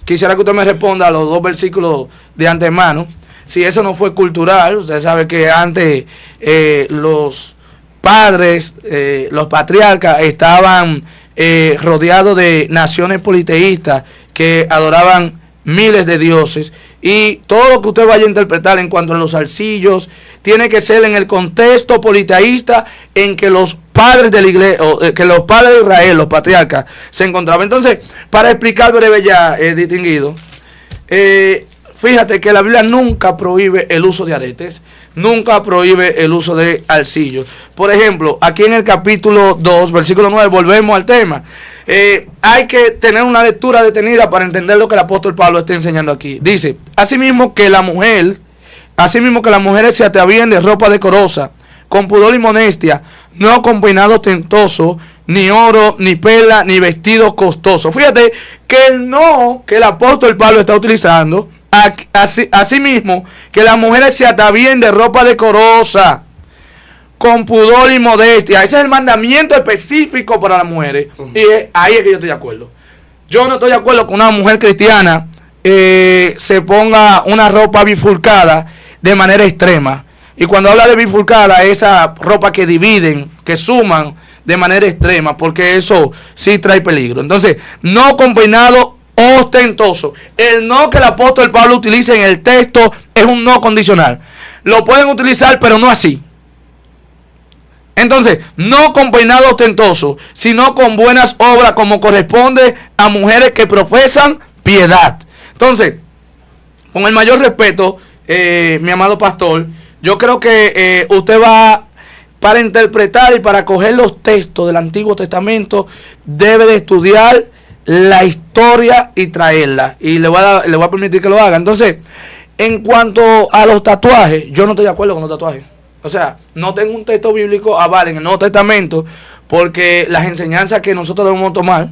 quisiera que usted me responda a los dos versículos de antemano. Si eso no fue cultural, usted sabe que antes los padres, los patriarcas estaban rodeado de naciones politeístas que adoraban miles de dioses, y todo lo que usted vaya a interpretar en cuanto a los arcillos tiene que ser en el contexto politeísta en que los padres de la iglesia, que los padres de Israel, los patriarcas, se encontraban. Entonces, para explicar breve ya, distinguido, fíjate que la Biblia nunca prohíbe el uso de aretes, nunca prohíbe el uso de arcillos. Por ejemplo, aquí en el capítulo 2, versículo 9, volvemos al tema. Hay que tener una lectura detenida para entender lo que el apóstol Pablo está enseñando aquí. Dice, asimismo que las mujeres se atavíen de ropa decorosa, con pudor y modestia, no con peinado ostentoso, ni oro, ni perla, ni vestidos costosos. Fíjate que el no que el apóstol Pablo está utilizando, asimismo que las mujeres se atavíen de ropa decorosa, con pudor y modestia. Ese es el mandamiento específico para las mujeres. Y ahí es que yo estoy de acuerdo. Yo no estoy de acuerdo con una mujer cristiana se ponga una ropa bifurcada de manera extrema. Y cuando habla de bifurcada, esa ropa que dividen, que suman de manera extrema, porque eso sí trae peligro. Entonces, no con peinado ostentoso. El no que el apóstol Pablo utiliza en el texto es un no condicional. Lo pueden utilizar, pero no así. Entonces, no con peinado ostentoso, sino con buenas obras, como corresponde a mujeres que profesan piedad. Entonces, con el mayor respeto, mi amado pastor, yo creo que usted va, para interpretar y para coger los textos del Antiguo Testamento, debe de estudiar la historia y traerla. Y le voy a permitir que lo haga. Entonces, en cuanto a los tatuajes, yo no estoy de acuerdo con los tatuajes. O sea, no tengo un texto bíblico aval en el Nuevo Testamento, porque las enseñanzas que nosotros debemos tomar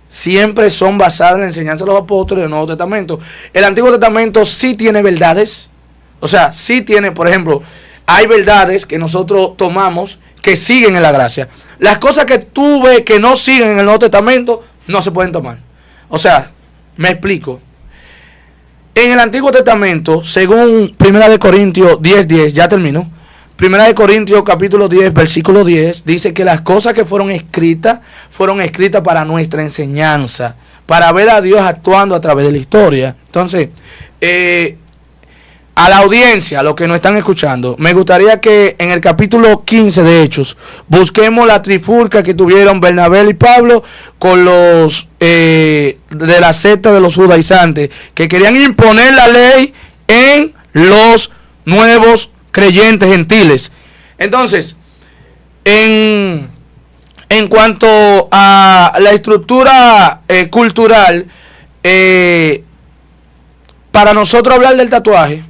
siempre son basadas en la enseñanza de los apóstoles del Nuevo Testamento. El Antiguo Testamento sí tiene verdades. O sea, sí tiene, por ejemplo, hay verdades que nosotros tomamos que siguen en la gracia. Las cosas que tú ves que no siguen en el Nuevo Testamento no se pueden tomar. O sea, me explico. En el Antiguo Testamento, según 1 Corintios 10:10, ya termino. 1 Corintios capítulo 10, versículo 10, dice que las cosas que fueron escritas para nuestra enseñanza, para ver a Dios actuando a través de la historia. Entonces, a la audiencia, a los que nos están escuchando, me gustaría que en el capítulo 15 de Hechos busquemos la trifulca que tuvieron Bernabé y Pablo con los de la secta de los judaizantes, que querían imponer la ley en los nuevos creyentes gentiles. Entonces, en cuanto a la estructura cultural, para nosotros hablar del tatuaje,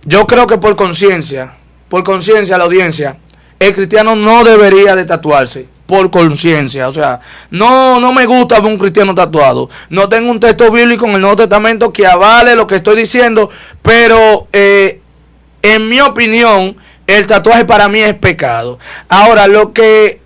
yo creo que por conciencia la audiencia, el cristiano no debería de tatuarse, por conciencia. O sea, no me gusta ver un cristiano tatuado. No tengo un texto bíblico en el Nuevo Testamento que avale lo que estoy diciendo, pero en mi opinión, el tatuaje para mí es pecado. Ahora, lo que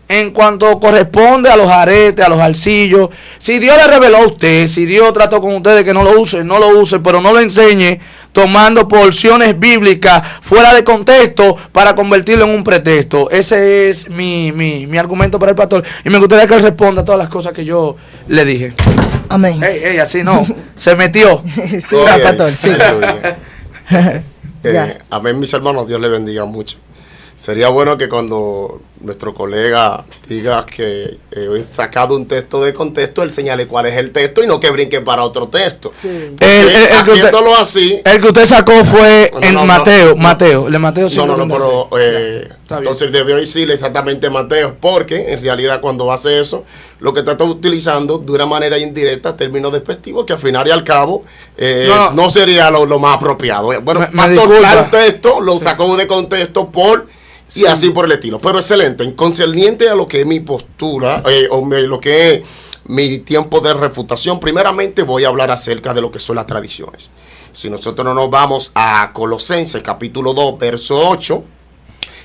en cuanto corresponde a los aretes, a los arcillos, si Dios le reveló a usted, si Dios trató con usted de que no lo use, pero no lo enseñe tomando porciones bíblicas fuera de contexto para convertirlo en un pretexto. Ese es mi argumento para el pastor. Y me gustaría que él responda a todas las cosas que yo le dije. Amén. Ey, así no, se metió. Sí, pastor, sí. Amén, mis hermanos, Dios le bendiga mucho. Sería bueno que cuando nuestro colega diga que he sacado un texto de contexto, él señale cuál es el texto y no que brinque para otro texto. Sí. Haciéndolo así... El que usted sacó fue Mateo. Mateo sí. Pero entonces debió decirle exactamente Mateo, porque en realidad cuando hace eso, lo que está utilizando de una manera indirecta términos despectivos que al final y al cabo no sería lo más apropiado. Bueno, pastor, claro, texto lo sacó de contexto y así por el estilo. Pero excelente, en concerniente a lo que es mi postura, lo que es mi tiempo de refutación, primeramente voy a hablar acerca de lo que son las tradiciones. Si nosotros no nos vamos a Colosenses capítulo 2, verso 8,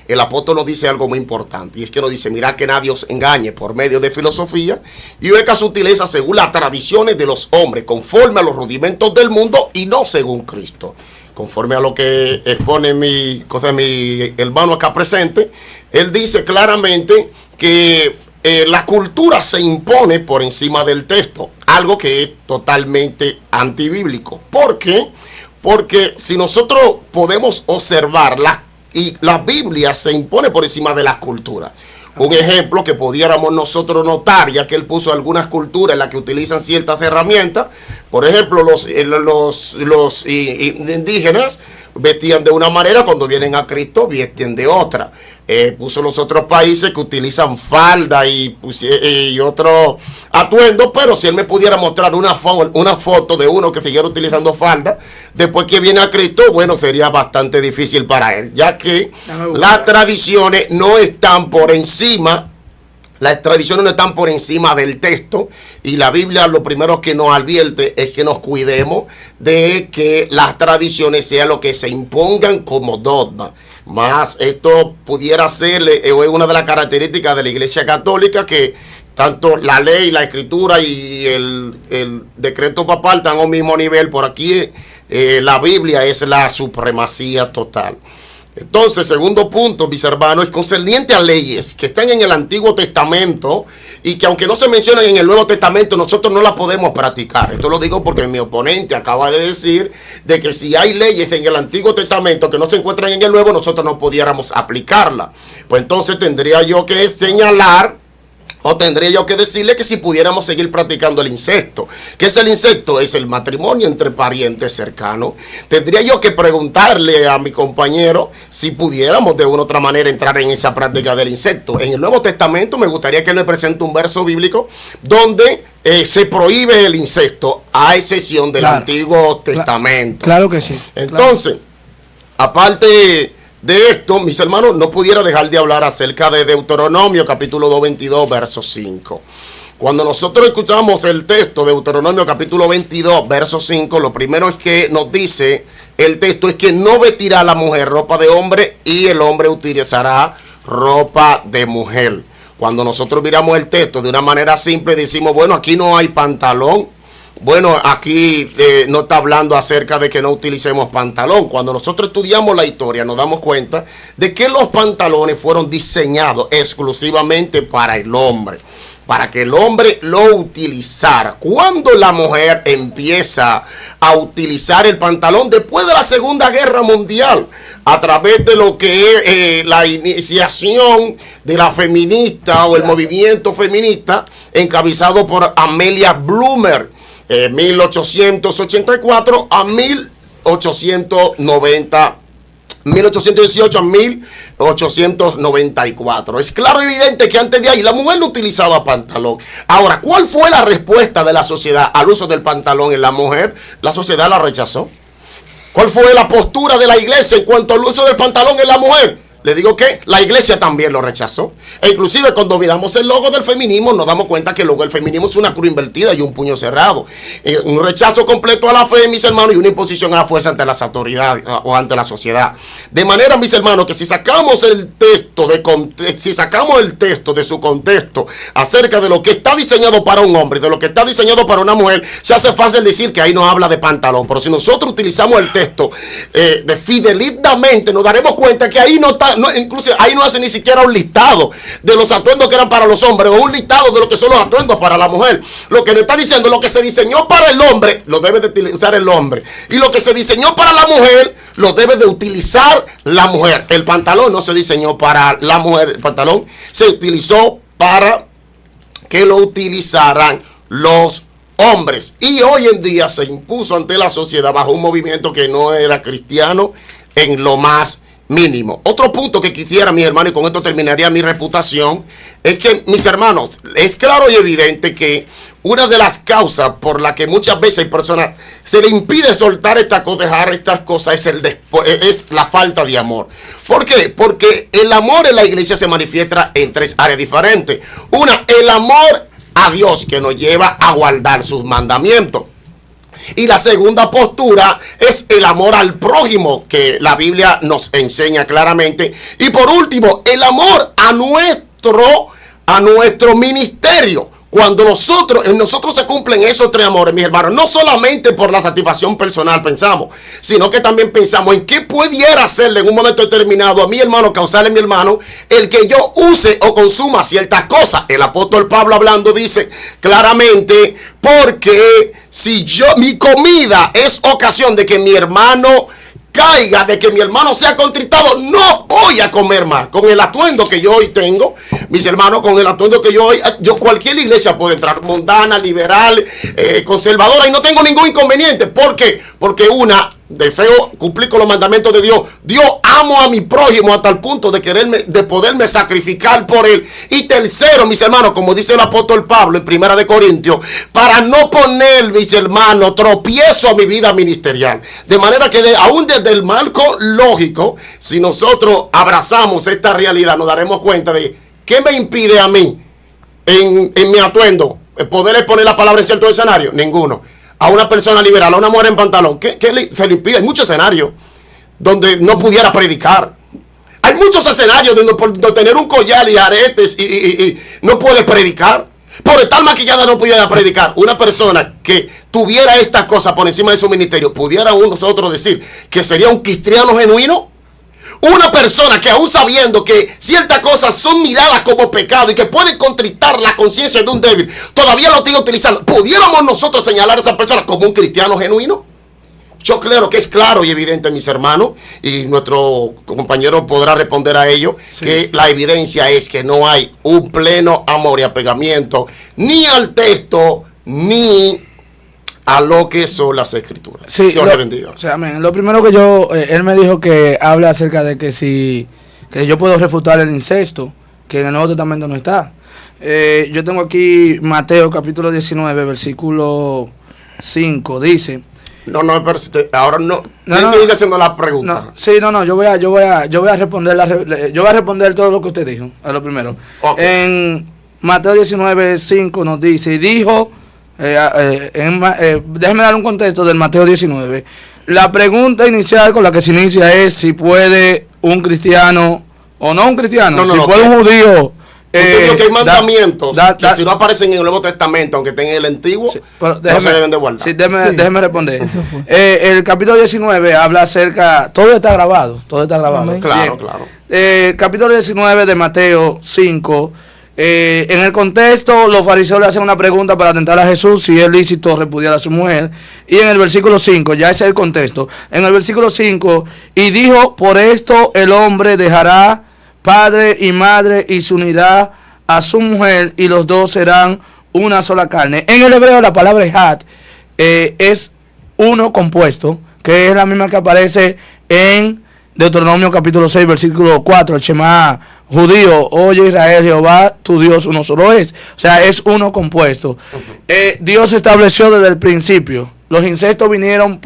el apóstol nos dice algo muy importante, y es que nos dice: mirad que nadie os engañe por medio de filosofía y hueca sutileza según las tradiciones de los hombres, conforme a los rudimentos del mundo y no según Cristo. Conforme a lo que expone mi hermano acá presente, él dice claramente que la cultura se impone por encima del texto, algo que es totalmente antibíblico. ¿Por qué? Porque si nosotros podemos observar, la Biblia se impone por encima de las culturas. Un ejemplo que pudiéramos nosotros notar, ya que él puso algunas culturas en las que utilizan ciertas herramientas. Por ejemplo, los indígenas vestían de una manera, cuando vienen a Cristo visten de otra. Puso los otros países que utilizan falda y otro atuendo, pero si él me pudiera mostrar una foto de uno que siguiera utilizando falda, después que viene a Cristo, bueno, sería bastante difícil para él, ya que las tradiciones no están por encima. Las tradiciones no están por encima del texto, y la Biblia lo primero que nos advierte es que nos cuidemos de que las tradiciones sean lo que se impongan como dogma. Más esto pudiera ser una de las características de la Iglesia Católica, que tanto la ley, la escritura y el decreto papal están al mismo nivel. Por aquí la Biblia es la supremacía total. Entonces, segundo punto, mis hermanos, es concerniente a leyes que están en el Antiguo Testamento y que aunque no se mencionan en el Nuevo Testamento, nosotros no las podemos practicar. Esto lo digo porque mi oponente acaba de decir de que si hay leyes en el Antiguo Testamento que no se encuentran en el Nuevo, nosotros no pudiéramos aplicarla. Pues entonces tendría yo que señalar, o tendría yo que decirle que si pudiéramos seguir practicando el incesto. ¿Qué es el incesto? Es el matrimonio entre parientes cercanos. Tendría yo que preguntarle a mi compañero si pudiéramos de una u otra manera entrar en esa práctica del incesto. En el Nuevo Testamento me gustaría que él me presente un verso bíblico donde se prohíbe el incesto, a excepción del Antiguo Testamento. Claro que sí. Entonces, aparte de esto, mis hermanos, no pudiera dejar de hablar acerca de Deuteronomio capítulo 22, verso 5. Cuando nosotros escuchamos el texto de Deuteronomio capítulo 22, verso 5, lo primero es que nos dice el texto es que no vestirá la mujer ropa de hombre y el hombre utilizará ropa de mujer. Cuando nosotros miramos el texto de una manera simple, decimos, bueno, aquí no hay pantalón. Bueno, aquí no está hablando acerca de que no utilicemos pantalón. Cuando nosotros estudiamos la historia nos damos cuenta de que los pantalones fueron diseñados exclusivamente para el hombre, para que el hombre lo utilizara. Cuando la mujer empieza a utilizar el pantalón después de la Segunda Guerra Mundial, a través de lo que es la iniciación de la feminista o el movimiento feminista encabezado por Amelia Bloomer, 1884 a 1818 a 1894. Es claro y evidente que antes de ahí la mujer no utilizaba pantalón. Ahora, ¿cuál fue la respuesta de la sociedad al uso del pantalón en la mujer? La sociedad la rechazó. ¿Cuál fue la postura de la iglesia en cuanto al uso del pantalón en la mujer? Le digo que la iglesia también lo rechazó. E inclusive cuando miramos el logo del feminismo nos damos cuenta que el logo del feminismo es una cruz invertida y un puño cerrado. Un rechazo completo a la fe, mis hermanos, y una imposición a la fuerza ante las autoridades o ante la sociedad. De manera, mis hermanos, que si sacamos el texto de su contexto acerca de lo que está diseñado para un hombre y de lo que está diseñado para una mujer, se hace fácil decir que ahí no habla de pantalón. Pero si nosotros utilizamos el texto de fidelidadmente, nos daremos cuenta que ahí no está. Incluso ahí no hace ni siquiera un listado de los atuendos que eran para los hombres o un listado de lo que son los atuendos para la mujer. Lo que le está diciendo, lo que se diseñó para el hombre lo debe de utilizar el hombre, y lo que se diseñó para la mujer lo debe de utilizar la mujer. El pantalón no se diseñó para la mujer, el pantalón se utilizó para que lo utilizaran los hombres, y hoy en día se impuso ante la sociedad bajo un movimiento que no era cristiano en lo más mínimo. Otro punto que quisiera, mis hermanos, y con esto terminaría mi reputación, es que, mis hermanos, es claro y evidente que una de las causas por la que muchas veces hay personas se le impide soltar dejar estas cosas es la falta de amor. ¿Por qué? Porque el amor en la iglesia se manifiesta en tres áreas diferentes. Una, el amor a Dios, que nos lleva a guardar sus mandamientos. Y la segunda postura es el amor al prójimo, que la Biblia nos enseña claramente. Y por último, el amor a nuestro ministerio. Cuando en nosotros se cumplen esos 3 amores, mis hermanos, no solamente por la satisfacción personal pensamos, sino que también pensamos en qué pudiera hacerle en un momento determinado a mi hermano, causarle a mi hermano, el que yo use o consuma ciertas cosas. El apóstol Pablo hablando dice claramente, porque si mi comida es ocasión de que mi hermano caiga, de que mi hermano sea contritado, no voy a comer más. Con el atuendo que yo hoy tengo, mis hermanos, con el atuendo que yo hoy, cualquier iglesia puede entrar, mundana, liberal, conservadora, y no tengo ningún inconveniente. ¿Por qué? Porque deseo cumplir con los mandamientos de Dios. Dios, amo a mi prójimo hasta el punto de poderme sacrificar por él. Y tercero, mis hermanos, como dice el apóstol Pablo en 1 Corintios, para no poner, mis hermanos, tropiezo a mi vida ministerial. De manera que aún desde el marco lógico, si nosotros abrazamos esta realidad, nos daremos cuenta de qué me impide a mí en mi atuendo poderle poner la palabra en cierto escenario. Ninguno. A una persona liberal, a una mujer en pantalón, ¿qué se le impide? Hay muchos escenarios donde no pudiera predicar. Hay muchos escenarios donde por tener un collar y aretes y no puede predicar. Por estar maquillada no pudiera predicar. Una persona que tuviera estas cosas por encima de su ministerio, ¿pudiera nosotros decir que sería un cristiano genuino? Una persona que aún sabiendo que ciertas cosas son miradas como pecado y que pueden contritar la conciencia de un débil, todavía lo sigue utilizando, ¿pudiéramos nosotros señalar a esa persona como un cristiano genuino? Yo creo que es claro y evidente, mis hermanos, y nuestro compañero podrá responder a ello, sí, que la evidencia es que no hay un pleno amor y apegamiento ni al texto ni a lo que son las escrituras. Sí, Dios le bendiga. O sea, amén. Lo primero que él me dijo que habla acerca de que yo puedo refutar el incesto, que en el Nuevo Testamento no está. Yo tengo aquí Mateo capítulo 19, versículo 5, dice. No, pero ahora no estoy haciendo la pregunta. Yo voy a responder todo lo que usted dijo, a lo primero. Okay. En Mateo 19, 5 nos dice, y dijo, déjeme dar un contexto del Mateo 19. La pregunta inicial con la que se inicia es si puede un cristiano o no un cristiano, puede un judío. Digo que hay mandamientos que si no aparecen en el Nuevo Testamento, aunque estén en el Antiguo, no se deben de guardar. Déjeme responder. El capítulo 19 habla acerca, todo está grabado. Claro. El capítulo 19 de Mateo 5. En el contexto, los fariseos le hacen una pregunta para tentar a Jesús si es lícito repudiar a su mujer. Y en el versículo 5, ya ese es el contexto. En el versículo 5, y dijo, por esto el hombre dejará padre y madre y se unirá a su mujer y los dos serán una sola carne. En el hebreo la palabra hat es uno compuesto, que es la misma que aparece en Deuteronomio capítulo 6, versículo 4, el Shema judío, oye Israel, Jehová tu Dios uno solo es. O sea, es uno compuesto. Dios estableció desde el principio. Los incestos hubieron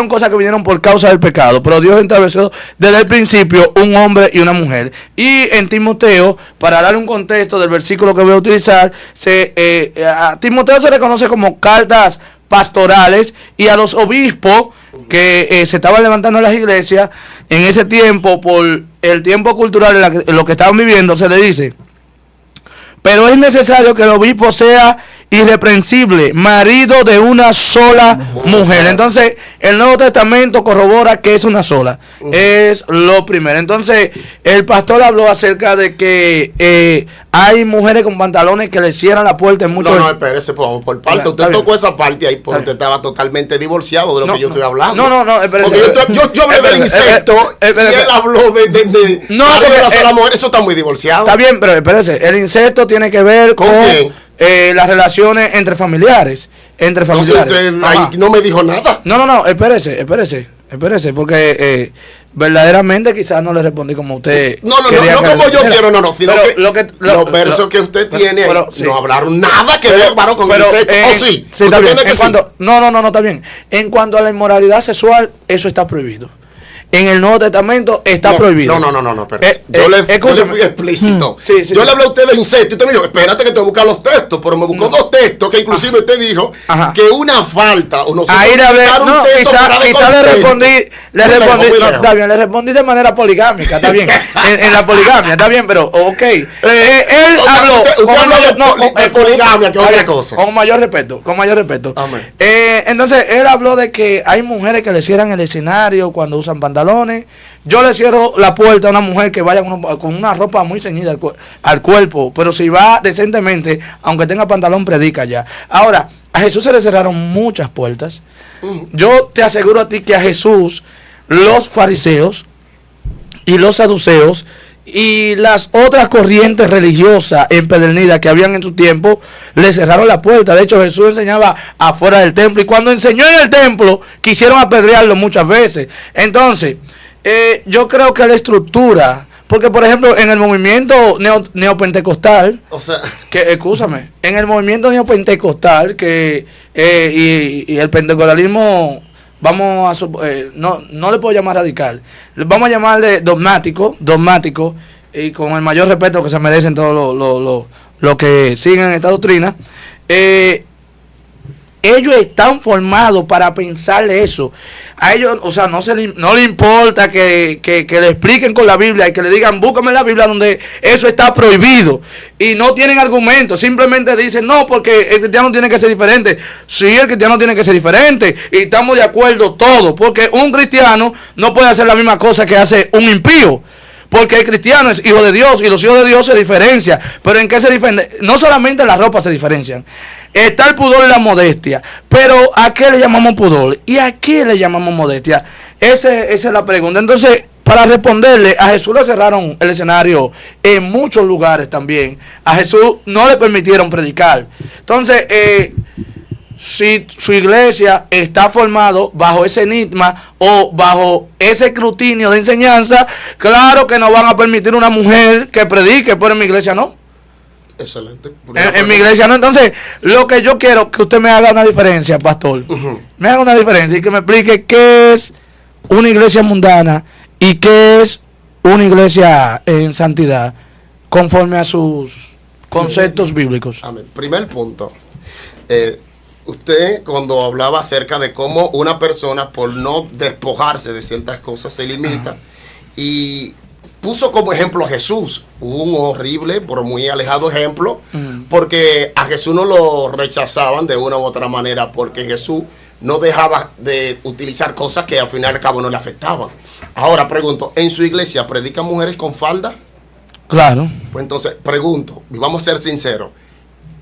cosas que vinieron por causa del pecado, pero Dios estableció desde el principio un hombre y una mujer. Y en Timoteo, para dar un contexto del versículo que voy a utilizar, a Timoteo se le conoce como cartas pastorales, y a los obispos que se estaban levantando en las iglesias en ese tiempo, por el tiempo cultural en lo que estaban viviendo, se le dice: pero es necesario que el obispo sea irreprensible, marido de una sola mujer. Entonces, el Nuevo Testamento corrobora que es una sola. Es lo primero. Entonces, el pastor habló acerca de que hay mujeres con pantalones que le cierran la puerta en muchos... No, espérese, por parte. Usted tocó esa parte ahí porque usted estaba totalmente divorciado de lo que yo estoy hablando. No, espérese. Porque yo hablé del insecto y él habló de una sola mujer. Eso está muy divorciado. Está bien, pero espérese. El insecto tiene que ver con las relaciones entre familiares. Entonces usted ahí no me dijo nada. No, espérese, porque verdaderamente quizás no le respondí como usted. No como yo quiero, sino que los versos que usted tiene ahí no hablaron nada que ver, varón, con insectos. Sí, está bien. No, está bien. En cuanto a la inmoralidad sexual, eso está prohibido. en el Nuevo Testamento está prohibido. No, pero yo le fui explícito. Yo le hablé a usted de incesto y usted me dijo, espérate que te voy a buscar los textos, pero me buscó dos textos que inclusive usted dijo que una falta o nosotros quizá le respondí de manera poligámica, está bien, en la poligamia, está bien, pero ok. Él habló de poligamia, que es otra cosa. Con mayor respeto. Amén. Entonces, él habló de que hay mujeres que le cierran el escenario cuando usan pantalones. Yo le cierro la puerta a una mujer que vaya con una ropa muy ceñida al cuerpo, pero si va decentemente, aunque tenga pantalón, predica ya. Ahora, a Jesús se le cerraron muchas puertas. Yo te aseguro a ti que a Jesús, los fariseos y los saduceos y las otras corrientes religiosas empedernidas que habían en su tiempo, le cerraron la puerta. De hecho, Jesús enseñaba afuera del templo, y cuando enseñó en el templo, quisieron apedrearlo muchas veces. Entonces, yo creo que la estructura, porque por ejemplo, en el movimiento neopentecostal, en el movimiento neopentecostal, y el pentecostalismo, no le puedo llamar radical, vamos a llamarle dogmático, y con el mayor respeto que se merecen todos los que siguen esta doctrina. Ellos están formados para pensar eso. A ellos, o sea, no le importa que le expliquen con la Biblia y que le digan, búscame la Biblia donde eso está prohibido. Y no tienen argumentos, simplemente dicen, no, porque el cristiano tiene que ser diferente. Sí, el cristiano tiene que ser diferente. Y estamos de acuerdo todos, porque un cristiano no puede hacer la misma cosa que hace un impío. Porque el cristiano es hijo de Dios y los hijos de Dios se diferencian. Pero ¿en qué se diferencian? No solamente en la ropa se diferencian. Está el pudor y la modestia. Pero ¿a qué le llamamos pudor? ¿Y a qué le llamamos modestia? Esa es la pregunta. Entonces, para responderle, a Jesús le cerraron el escenario en muchos lugares también. A Jesús no le permitieron predicar. Entonces, si su iglesia está formado bajo ese enigma o bajo ese escrutinio de enseñanza, claro que no van a permitir una mujer que predique, pero en mi iglesia no. Excelente. En mi iglesia no. Entonces, lo que yo quiero que usted me haga una diferencia, pastor. Me haga una diferencia y que me explique qué es una iglesia mundana y qué es una iglesia en santidad, conforme a sus conceptos bíblicos. Amén. Primer punto. Usted cuando hablaba acerca de cómo una persona por no despojarse de ciertas cosas se limita, y puso como ejemplo a Jesús, un horrible pero muy alejado ejemplo, porque a Jesús no lo rechazaban de una u otra manera, porque Jesús no dejaba de utilizar cosas que al final y al cabo no le afectaban. Ahora pregunto, ¿en su iglesia predican mujeres con falda? Claro. Pues entonces pregunto, y vamos a ser sinceros,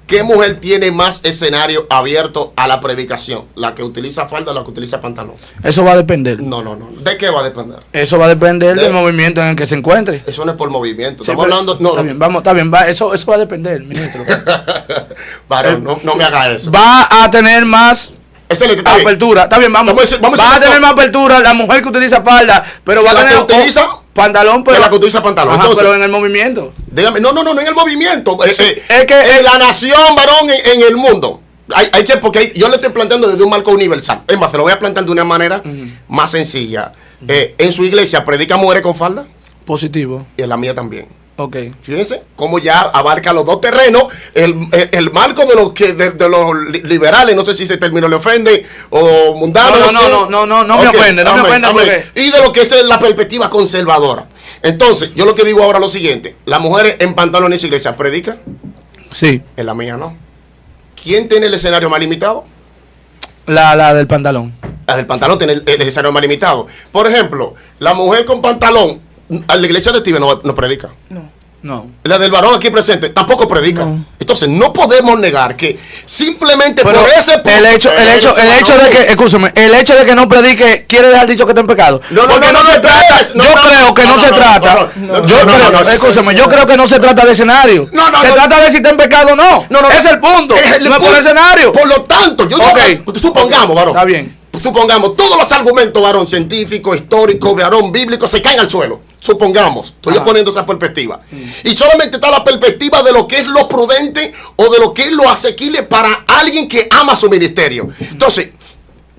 ¿qué mujer tiene más escenario abierto a la predicación? ¿La que utiliza falda o la que utiliza pantalón? Eso va a depender. No. ¿De qué va a depender? Eso va a depender del movimiento en el que se encuentre. Eso no es por movimiento. Sí, estamos hablando... No, está bien. Eso va a depender, ministro. Varón, no me haga eso. Va a tener más apertura. Está bien, vamos va a tener más apertura la mujer que utiliza falda, pero va a tener... que utiliza... pantalón, pero la que utiliza pantalón. Ajá, entonces, pero en el movimiento. Dígame, no en el movimiento. Es que en la nación, varón, en el mundo. Hay que, porque yo le estoy planteando desde un marco universal. Es más, se lo voy a plantear de una manera más sencilla. En su iglesia, ¿predica mujeres con falda? Positivo. Y en la mía también. Ok. Fíjense cómo ya abarca los dos terrenos. El marco de los liberales, no sé si ese término le ofende, o mundano. No me ofende, no me ofende. Porque... Y de lo que es la perspectiva conservadora. Entonces, yo lo que digo ahora es lo siguiente: las mujeres en pantalones en su iglesia predican. Sí. En la mía no. ¿Quién tiene el escenario más limitado? La del pantalón. La del pantalón tiene el escenario más limitado. Por ejemplo, la mujer con pantalón, a la iglesia de Steve no predica. No. La del varón aquí presente tampoco predica. No. Entonces no podemos negar que simplemente pero por ese el hecho de que, escúchame, el hecho de que no predique quiere dejar dicho que está en pecado. Yo creo que no se trata de escenario. Se trata de si está en pecado o no. Es el punto. No es por escenario. Por lo tanto, supongamos, varón. Está bien. Supongamos, todos los argumentos, varón, científico, histórico, varón, bíblico, se caen al suelo. Supongamos, estoy poniendo esa perspectiva. Y solamente está la perspectiva de lo que es lo prudente o de lo que es lo asequible para alguien que ama su ministerio. Entonces,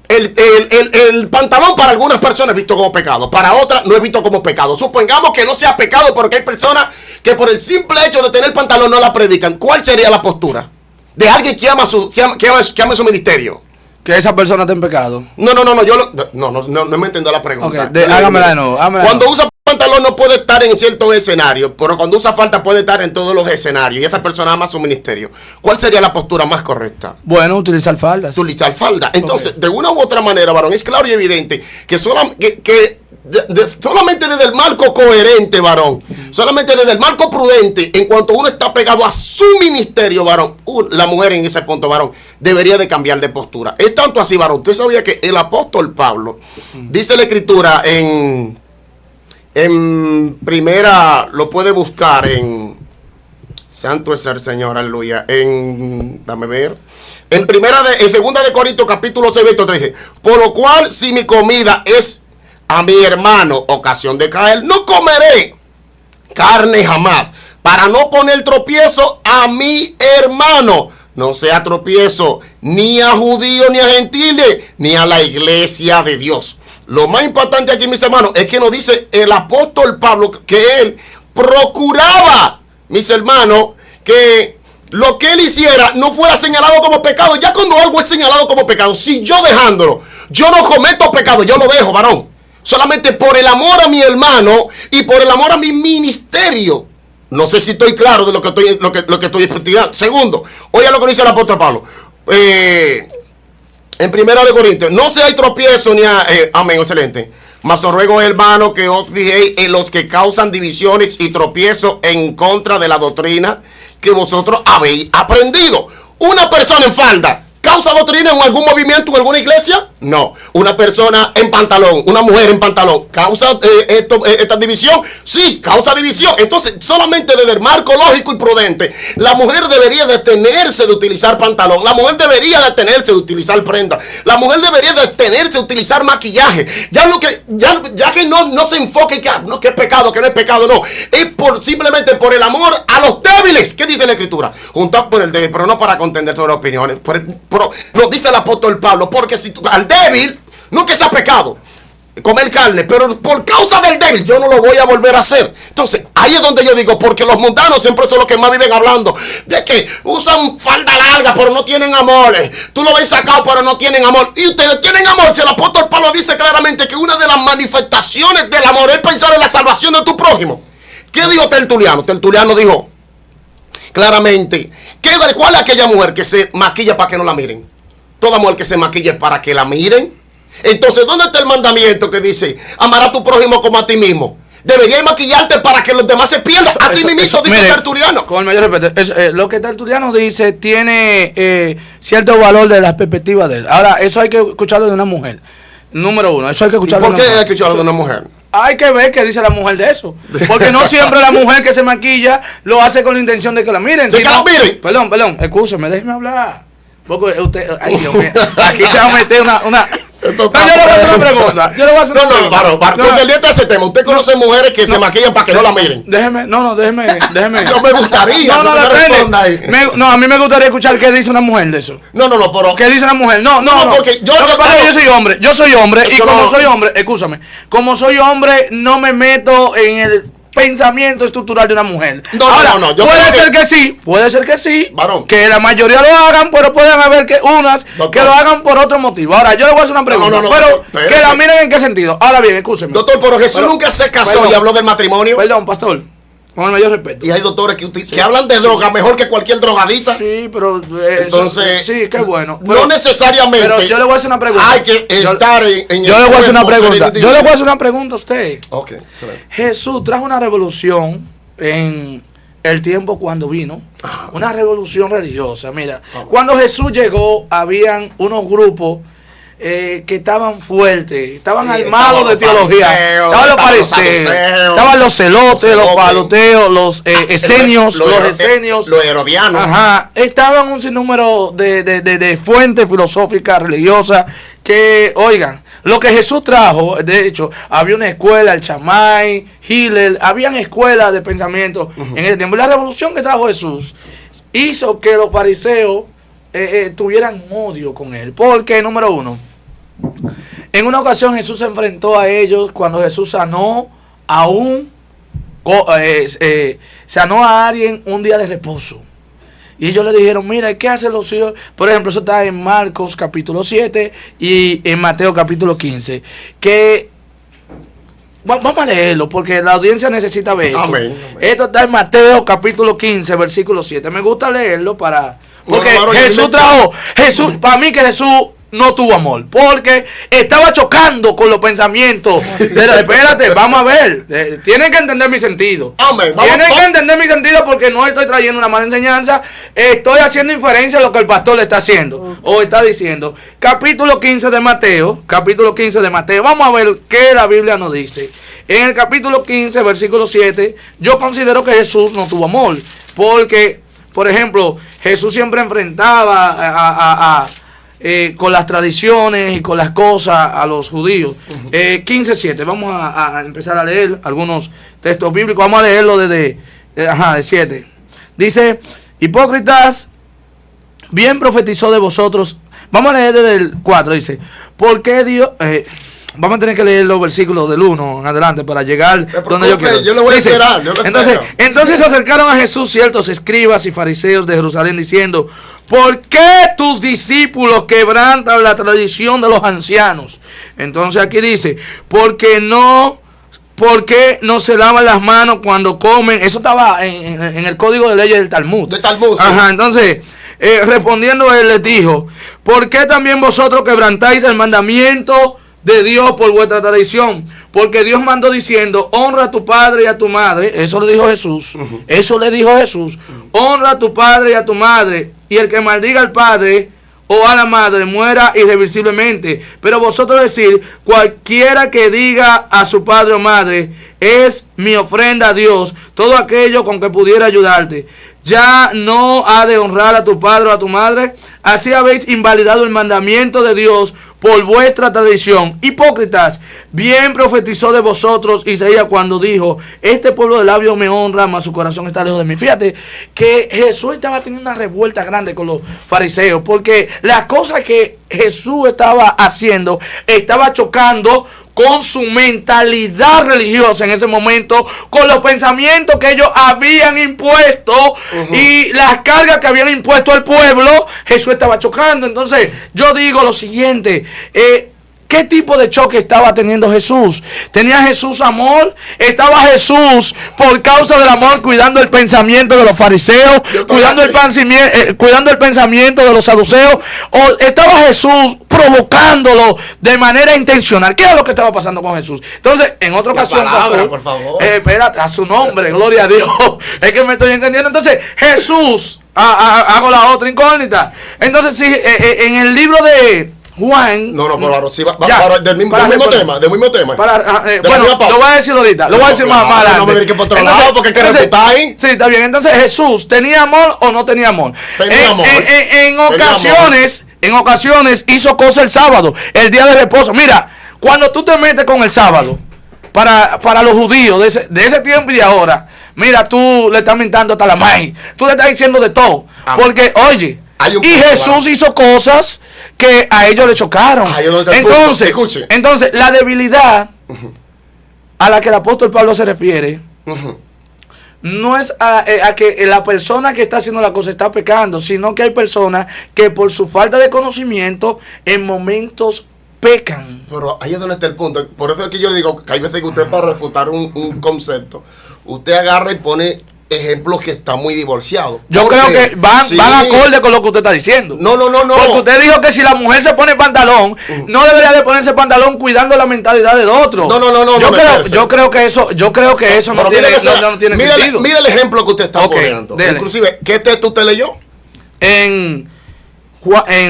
el pantalón para algunas personas es visto como pecado, para otras no es visto como pecado. Supongamos que no sea pecado porque hay personas que por el simple hecho de tener pantalón no la predican. ¿Cuál sería la postura de alguien que ama su ministerio? Que esa persona está en pecado. No me entiendo la pregunta. Okay, hágamela de nuevo. Cuando usa pantalón no puede estar en ciertos escenarios, pero cuando usa falda puede estar en todos los escenarios y esa persona ama su ministerio. ¿Cuál sería la postura más correcta? Bueno, utilizar faldas. Utilizar falda. Entonces, de una u otra manera, varón, es claro y evidente que solamente desde el marco coherente, varón, solamente desde el marco prudente, en cuanto uno está pegado a su ministerio, varón, la mujer en ese punto, varón, debería de cambiar de postura. Es tanto así, varón. Usted sabía que el apóstol Pablo, dice la escritura en primera, lo puede buscar en santo es el Señor, aleluya, dame ver, en segunda de Corintios capítulo 6 verso 13, por lo cual si mi comida es a mi hermano ocasión de caer, no comeré carne jamás, para no poner tropiezo a mi hermano, no sea tropiezo ni a judíos ni a gentiles ni a la iglesia de Dios. Lo más importante aquí, mis hermanos, es que nos dice el apóstol Pablo que él procuraba, mis hermanos, que lo que él hiciera no fuera señalado como pecado. Ya cuando algo es señalado como pecado, si yo dejándolo, yo no cometo pecado, yo lo dejo, varón. Solamente por el amor a mi hermano y por el amor a mi ministerio. No sé si estoy claro de lo que estoy explicando. Segundo, oiga lo que dice el apóstol Pablo. En primera de Corintios, no se hay tropiezo ni amén, excelente. Mas os ruego, hermano, que os fijéis en los que causan divisiones y tropiezos en contra de la doctrina que vosotros habéis aprendido. Una persona en falda ¿causa doctrina en algún movimiento, en alguna iglesia? No. Una persona en pantalón, una mujer en pantalón, ¿causa esta división? Sí, causa división. Entonces, solamente desde el marco lógico y prudente, la mujer debería detenerse de utilizar pantalón. La mujer debería detenerse de utilizar prenda. La mujer debería detenerse de utilizar maquillaje. Ya que no se enfoque que es pecado, que no es pecado, no. Es simplemente por el amor a los débiles. ¿Qué dice la Escritura? Juntar por el débil, pero no para contender sobre opiniones. Nos dice el apóstol Pablo, porque si al débil, no que sea pecado comer carne, pero por causa del débil yo no lo voy a volver a hacer. Entonces ahí es donde yo digo, porque los mundanos siempre son los que más viven hablando de que usan falda larga pero no tienen amor, tú lo ves sacado pero no tienen amor, y ustedes tienen amor. Si el apóstol Pablo dice claramente que una de las manifestaciones del amor es pensar en la salvación de tu prójimo. ¿Qué dijo Tertuliano? Tertuliano dijo claramente, ¿cuál es aquella mujer que se maquilla para que no la miren? Toda mujer que se maquille para que la miren. Entonces, ¿dónde está el mandamiento que dice amará a tu prójimo como a ti mismo? Deberías maquillarte para que los demás se pierdan. Así mismo dice Tertuliano. Con el mayor respeto, lo que Tertuliano dice tiene cierto valor de la perspectiva de él. Ahora, eso hay que escucharlo de una mujer. Número uno, eso hay que escucharlo. ¿Por qué hay que escucharlo de una mujer? Hay que ver qué dice la mujer de eso. Porque no siempre la mujer que se maquilla lo hace con la intención de que la miren. ¿De que la miren? Perdón, escúcheme, déjeme hablar. Porque usted, ay Dios mío, aquí se va a meter una... yo le voy a hacer una pregunta. Contendiente a ese tema. Usted conoce mujeres que se maquillan para que no la miren. Déjeme. Yo me gustaría. No, a mí me gustaría escuchar qué dice una mujer de eso. No, pero... ¿Qué dice una mujer? No, porque yo soy hombre y como soy hombre, escúchame, como soy hombre no me meto en el pensamiento estructural de una mujer. No. Puede ser que sí, varón, que la mayoría lo hagan, pero pueden haber unas que lo hagan por otro motivo. Ahora, yo le voy a hacer una pregunta, pero que la miren en qué sentido. Ahora bien, escúcheme. Doctor, pero Jesús nunca se casó y habló del matrimonio. Perdón, pastor. Con el mayor respeto. Y hay doctores que hablan de droga mejor que cualquier drogadita. Sí, pero... entonces... sí, qué bueno. No necesariamente... Pero yo le voy a hacer una pregunta. Hay que estar en yo le voy a hacer una pregunta. Yo le voy a hacer una pregunta a usted. Ok. Jesús trajo una revolución en el tiempo cuando vino. Una revolución religiosa. Mira, cuando Jesús llegó, habían unos grupos que estaban fuertes, estaban armados de teología, estaban los fariseos, estaban los celotes, los paloteos, los esenios, los herodianos. Ajá, estaban un sinnúmero de fuentes filosóficas, religiosas, que, oigan, lo que Jesús trajo, de hecho, había una escuela, el Shammai, Hillel, habían escuelas de pensamiento en ese tiempo. La revolución que trajo Jesús hizo que los fariseos tuvieran odio con él, porque, número uno, En una ocasión Jesús se enfrentó a ellos cuando Jesús sanó sanó a alguien un día de reposo. Y ellos le dijeron, mira, ¿qué hacen los hijos? Por ejemplo, eso está en Marcos capítulo 7 y en Mateo capítulo 15. Que vamos a leerlo porque la audiencia necesita ver esto. Amén. Esto está en Mateo capítulo 15, versículo 7. Me gusta leerlo porque Jesús, para mí que Jesús no tuvo amor, porque estaba chocando con los pensamientos. Espérate, vamos a ver. Tienen que entender mi sentido. Amén. Tienen que entender mi sentido porque no estoy trayendo una mala enseñanza. Estoy haciendo inferencia a lo que el pastor le está haciendo o está diciendo. Capítulo 15 de Mateo. Vamos a ver qué la Biblia nos dice. En el capítulo 15, versículo 7, yo considero que Jesús no tuvo amor. Porque, por ejemplo, Jesús siempre enfrentaba con las tradiciones y con las cosas a los judíos. 15:7, vamos a empezar a leer algunos textos bíblicos. Vamos a leerlo de 7. Dice, hipócritas, bien profetizó de vosotros. Vamos a leer desde el 4, dice, ¿por qué Dios... vamos a tener que leer los versículos del 1 en adelante para llegar donde yo quiero. Yo lo voy a esperar. Entonces se acercaron a Jesús ciertos escribas y fariseos de Jerusalén diciendo, ¿por qué tus discípulos quebrantan la tradición de los ancianos? Entonces aquí dice, ¿por qué no se lavan las manos cuando comen? Eso estaba en el código de leyes del Talmud. De Talmud. Sí. Entonces, respondiendo él les dijo, ¿por qué también vosotros quebrantáis el mandamiento de Dios por vuestra tradición? Porque Dios mandó diciendo, honra a tu padre y a tu madre. Eso le dijo Jesús. Eso le dijo Jesús. Honra a tu padre y a tu madre. Y el que maldiga al padre o a la madre muera irreversiblemente. Pero vosotros decir, cualquiera que diga a su padre o madre, es mi ofrenda a Dios, todo aquello con que pudiera ayudarte. Ya no ha de honrar a tu padre o a tu madre. Así habéis invalidado el mandamiento de Dios por vuestra tradición. Hipócritas, bien profetizó de vosotros Isaías cuando dijo, este pueblo de labios me honra, mas su corazón está lejos de mí. Fíjate que Jesús estaba teniendo una revuelta grande con los fariseos, porque las cosas que Jesús estaba haciendo estaba chocando con su mentalidad religiosa en ese momento, con los pensamientos que ellos habían impuesto y las cargas que habían impuesto al pueblo. Jesús estaba chocando. Entonces yo digo lo siguiente, ¿qué tipo de choque estaba teniendo Jesús? ¿Tenía Jesús amor? ¿Estaba Jesús por causa del amor cuidando el pensamiento de los fariseos, cuidando el pensamiento de los saduceos? ¿O estaba Jesús provocándolo de manera intencional? ¿Qué era lo que estaba pasando con Jesús? Entonces, en otra ocasión, por favor. Espérate, a su nombre, gloria a Dios. Es que me estoy entendiendo. Entonces, Jesús, hago la otra incógnita. Entonces, sí, en el libro de Juan. Pero ahora sí del mismo tema. Bueno, lo voy a decir ahorita. Lo voy a decir más adelante. No me digas que por otro lado, porque hay que refutar ahí. Sí, está bien. Entonces, Jesús, ¿tenía amor o no tenía amor? Tenía amor. En ocasiones hizo cosas el sábado, el día de reposo. Mira, cuando tú te metes con el sábado, para los judíos de ese tiempo y de ahora, mira, tú le estás mentando hasta la maíz. Tú le estás diciendo de todo. Porque, oye, y Jesús hizo cosas que a ellos le chocaron. Entonces, la debilidad a la que el apóstol Pablo se refiere no es a que la persona que está haciendo la cosa está pecando, sino que hay personas que por su falta de conocimiento en momentos pecan. Pero ahí es donde está el punto. Por eso es que yo le digo que hay veces que usted, para refutar un concepto, usted agarra y pone ejemplos que están muy divorciados. Yo creo que van acorde con lo que usted está diciendo. No. Porque usted dijo que si la mujer se pone pantalón, no debería de ponerse pantalón cuidando la mentalidad del otro. No. Yo creo que eso no tiene sentido. Mira el ejemplo que usted está poniendo. Dele. Inclusive, ¿qué texto usted leyó? En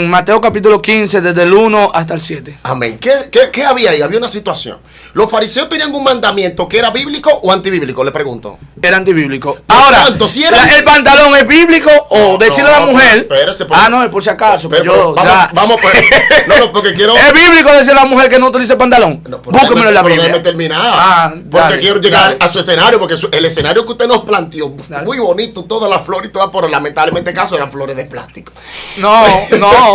Mateo capítulo 15, desde el 1 hasta el 7. Amén. ¿Qué había ahí? Había una situación. ¿Los fariseos tenían un mandamiento que era bíblico o antibíblico? Le pregunto. Era antibíblico. Ahora, ¿el pantalón es bíblico o decirle a la mujer? No, es por si acaso. Vamos, porque quiero. ¿Es bíblico decirle a la mujer que no utilice pantalón? Búsquemelo en la Biblia. Déjeme terminar. Porque quiero llegar a su escenario, porque el escenario que usted nos planteó, muy bonito, todas las flores y todas, pero lamentablemente caso eran flores de plástico. No. no.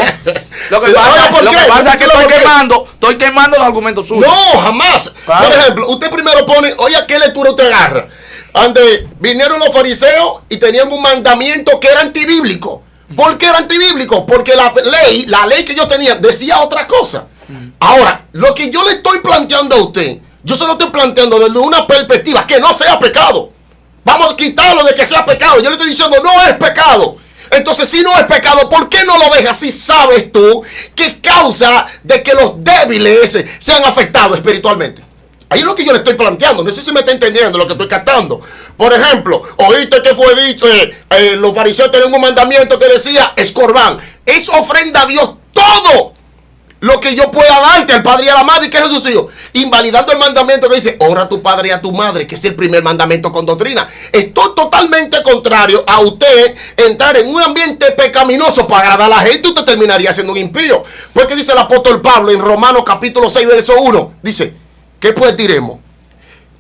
Lo que pasa es que estoy quemando los argumentos suyos. No, jamás. Claro. Por ejemplo, usted primero pone, oye, ¿qué lectura usted agarra? Donde vinieron los fariseos y tenían un mandamiento que era antibíblico. ¿Por qué era antibíblico? Porque la ley que ellos tenían decía otra cosa. Ahora, lo que yo le estoy planteando a usted, yo se lo estoy planteando desde una perspectiva que no sea pecado. Vamos a quitarlo de que sea pecado. Yo le estoy diciendo, no es pecado. Entonces, si no es pecado, ¿por qué no lo dejas si sabes tú que es causa de que los débiles sean afectados espiritualmente? Ahí es lo que yo le estoy planteando. No sé si me está entendiendo lo que estoy captando. Por ejemplo, oíste que fue dicho, los fariseos tenían un mandamiento que decía, escorbán, es ofrenda a Dios todo lo que yo pueda darte al padre y a la madre. ¿Y qué es Jesús dijo? Invalidando el mandamiento que dice, honra a tu padre y a tu madre, que es el primer mandamiento con doctrina. Esto totalmente contrario a usted entrar en un ambiente pecaminoso para agradar a la gente. Usted terminaría siendo un impío. Porque dice el apóstol Pablo en Romanos capítulo 6, verso 1, dice, ¿qué pues diremos?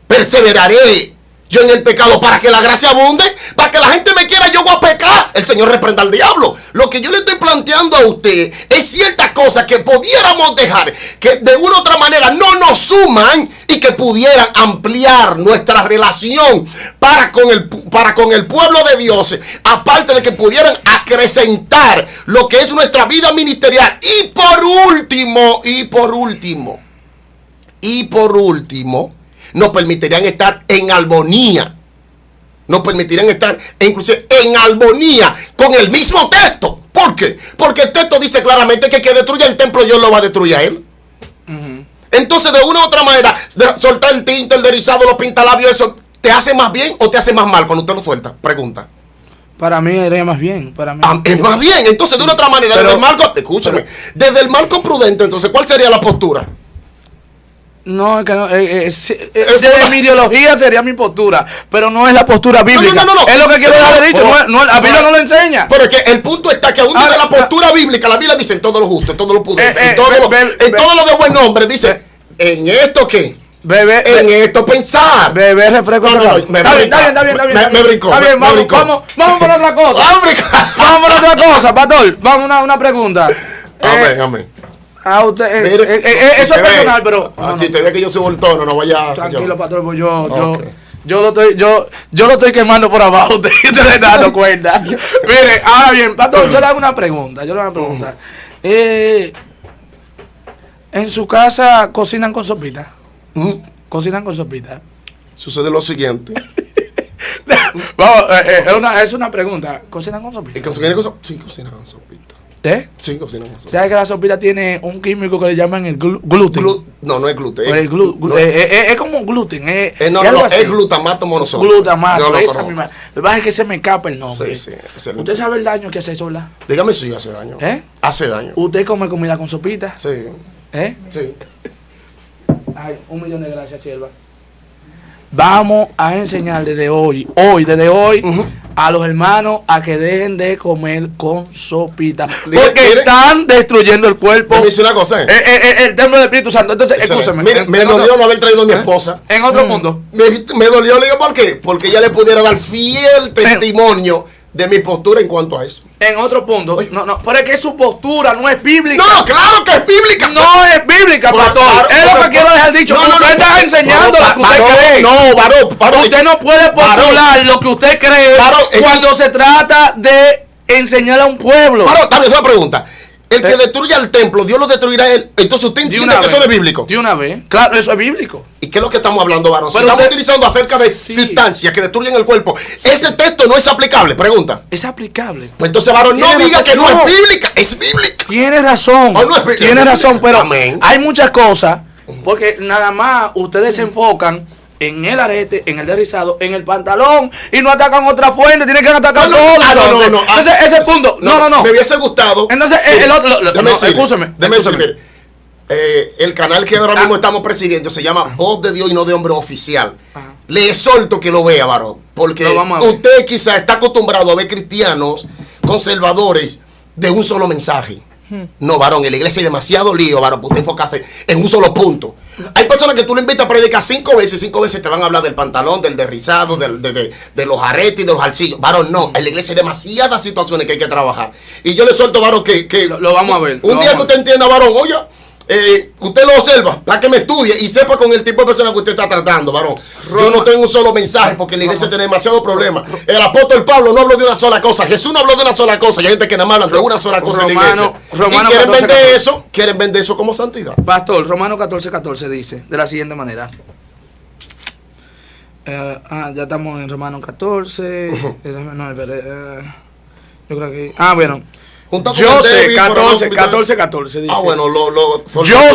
Perseveraré yo en el pecado para que la gracia abunde, para que la gente me quiera, yo voy a pecar. El Señor reprenda al diablo. Lo que yo le estoy planteando a usted es ciertas cosas que pudiéramos dejar, que de una u otra manera no nos suman y que pudieran ampliar nuestra relación para con el pueblo de Dios, aparte de que pudieran acrecentar lo que es nuestra vida ministerial. Y por último, nos permitirían estar en armonía. Nos permitirían estar inclusive en armonía con el mismo texto. ¿Por qué? Porque el texto dice claramente que destruya el templo, Dios lo va a destruir a él. Entonces, de una u otra manera, soltar el tinte, el derizado, los pintalabios, eso, ¿te hace más bien o te hace más mal cuando usted lo suelta? Pregunta. Para mí era más bien. Para mí. Es más bien. Entonces, de una u otra manera, desde el marco prudente, entonces, ¿cuál sería la postura? No, es que no, desde mi ideología sería mi postura, pero no es la postura bíblica. No. Es lo que quiero haber dicho. La Biblia no lo enseña. Pero es que el punto está que aún de la postura bíblica, la Biblia dice en todo lo justo, en todo lo prudente, en todo lo de buen nombre, dice, ¿en esto qué? En esto pensar. Bebé refresco. Está bien. Me brincó. Está bien, vamos por otra cosa. Vamos por otra cosa, pastor. Vamos a una pregunta. Amén. A usted, eso es personal, pero si te ve que yo soy voltono, no vaya. Tranquilo, pastor, pues yo lo estoy quemando por abajo, usted se está dando cuenta. Mire, ahora bien, pastor, yo le hago una pregunta. En su casa cocinan con sopita. Cocinan con sopita. Sucede lo siguiente. Vamos, es una pregunta. ¿Cocinan con sopita? Sí, cocinan con sopita. Sí, cocinan con sopita. ¿Sabes que la sopita tiene un químico que le llaman el gluten? No es gluten. Es como un gluten. Es glutamato monosódico. Glutamato, esa misma. Lo que pasa es que se me escapa el nombre. Sí. ¿Usted sabe el daño que hace eso, verdad? Dígame si hace daño. Hace daño. ¿Usted come comida con sopita? Sí. Sí. Ay, 1.000.000 de gracias, sierva. Vamos a enseñar desde hoy, a los hermanos a que dejen de comer con sopita. Porque están destruyendo el cuerpo. Me dice una cosa, el templo del Espíritu Santo. Entonces, escúcheme. Mire, me dolió no haber traído a mi esposa. En otro punto. Me dolió, le digo, ¿por qué? Porque ella le pudiera dar fiel testimonio de mi postura en cuanto a eso. En otro punto, pero es que su postura no es bíblica. No, claro que es bíblica. No es bíblica, pastor. Es lo que quiero dejar dicho. Usted está enseñando lo que usted cree. No, varón. Usted no puede postular lo que usted cree cuando se trata de enseñar a un pueblo. Varón, también es una pregunta. El que destruya el templo, Dios lo destruirá a él. Entonces usted entiende que eso es bíblico. De una vez. Claro, eso es bíblico. ¿Y qué es lo que estamos hablando, varón? Si estamos utilizando acerca de sustancias que destruyen el cuerpo, ese texto no es aplicable. Pregunta. Es aplicable. Pues entonces, varón, no diga que no es bíblica. Es bíblica. Tiene razón. Tiene razón, pero hay muchas cosas. Porque nada más ustedes se enfocan en el arete, en el deslizado, en el pantalón y no atacan otra fuente, tienen que atacar todo. Entonces, ese punto, no. Me hubiese gustado. Entonces, el otro, escúcheme. El canal que ahora mismo estamos presidiendo se llama Voz de Dios y no de Hombre Oficial. Le exhorto que lo vea, varón, porque usted quizás está acostumbrado a ver cristianos conservadores de un solo mensaje. No, varón, en la iglesia hay demasiado lío, varón, para usted enfocarse en un solo punto. Hay personas que tú le invitas a predicar 5 veces, 5 veces te van a hablar del pantalón, del derrizado, de los aretes y de los arcillos. Varón, no, en la iglesia hay demasiadas situaciones que hay que trabajar. Y yo le suelto, varón, que lo vamos a ver. Un día que usted entienda, varón, oye, usted lo observa, para que me estudie y sepa con el tipo de persona que usted está tratando, varón. Yo no tengo un solo mensaje porque en la iglesia tiene demasiados problemas. El apóstol Pablo no habló de una sola cosa. Jesús no habló de una sola cosa. Y hay gente que nada más habla de una sola cosa en la iglesia. Y quieren vender eso como santidad. Pastor, Romanos 14:14 dice de la siguiente manera. Ya estamos en Romanos 14. Yo creo que. Bueno. Yo sé, 14 dice. Bueno, yo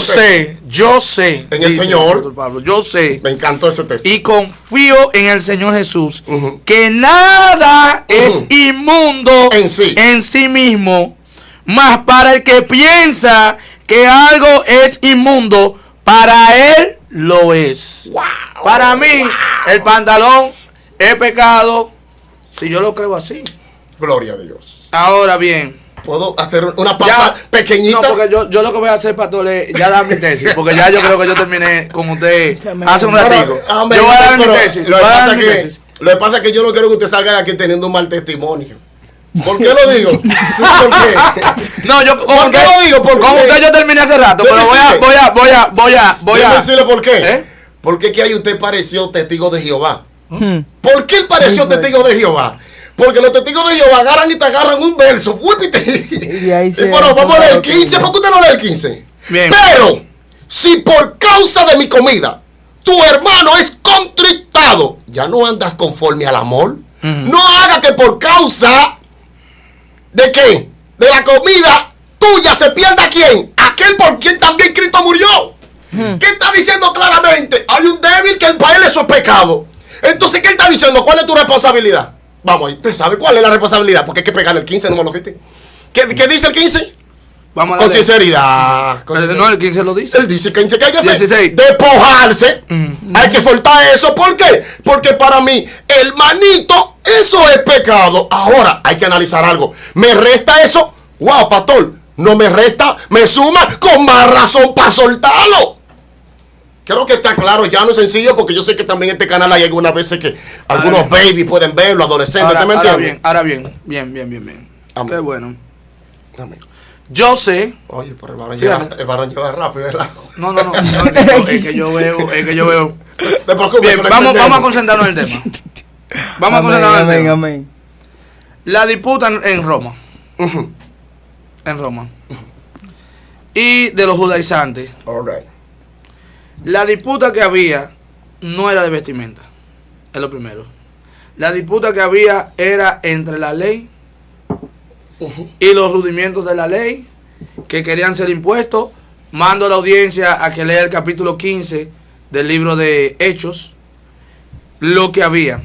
sé. En el Señor. Pablo, yo sé. Me encantó ese texto. Y confío en el Señor Jesús, que nada es inmundo en sí mismo, mas para el que piensa que algo es inmundo, para él lo es. Wow, para mí, el pantalón es pecado, si yo lo creo así. Gloria a Dios. Ahora bien, ¿puedo hacer una pausa pequeñita? No, porque yo lo que voy a hacer, pastor, es ya dar mi tesis. Porque ya yo creo que yo terminé con usted hace un ratico. Yo voy a dar mi tesis. Lo que pasa es que yo no quiero que usted salga de aquí teniendo un mal testimonio. ¿Por qué lo digo? ¿Por qué? No, yo ¿Por qué lo digo? Con usted yo terminé hace rato, pero voy a decirle por qué. Porque que ahí usted pareció testigo de Jehová. ¿Por qué él pareció testigo de Jehová? Porque los testigos de Jehová agarran y te agarran un verso. Bueno, vamos a leer el 15. ¿Por qué usted no lee el 15? Bien. Pero, si por causa de mi comida tu hermano es contritado, ya no andas conforme al amor. No haga que por causa de qué, de la comida tuya se pierda quién, aquel por quien también Cristo murió. ¿Qué está diciendo claramente? Hay un débil que para él eso es pecado. Entonces, ¿qué está diciendo? ¿Cuál es tu responsabilidad? Vamos, usted sabe cuál es la responsabilidad, porque hay que pegarle el 15, no me lo quite. ¿Qué dice el 15? Vamos a con sinceridad. No, el 15 lo dice. Él dice que hay que 16. Despojarse. Hay que soltar eso. ¿Por qué? Porque para mí, hermanito, eso es pecado. Ahora, hay que analizar algo. ¿Me resta eso? Wow, pastor, no me resta, me suma, con más razón para soltarlo. Creo que está claro, ya no es sencillo, porque yo sé que también en este canal hay algunas veces que algunos babies pueden verlo, adolescentes, ¿te me entiendes? Ahora bien. Amén. Qué bueno. Amén. Yo sé. Oye, pero el varón lleva rápido, ¿verdad? No, es que yo veo. Bien, vamos a concentrarnos en el tema. Vamos a concentrarnos en el tema. Amén. La disputa en Roma. En Roma. Y de los judaizantes. All right. La disputa que había no era de vestimenta, es lo primero. La disputa que había era entre la ley y los rudimientos de la ley que querían ser impuestos. Mando a la audiencia a que lea el capítulo 15 del libro de Hechos. Lo que había.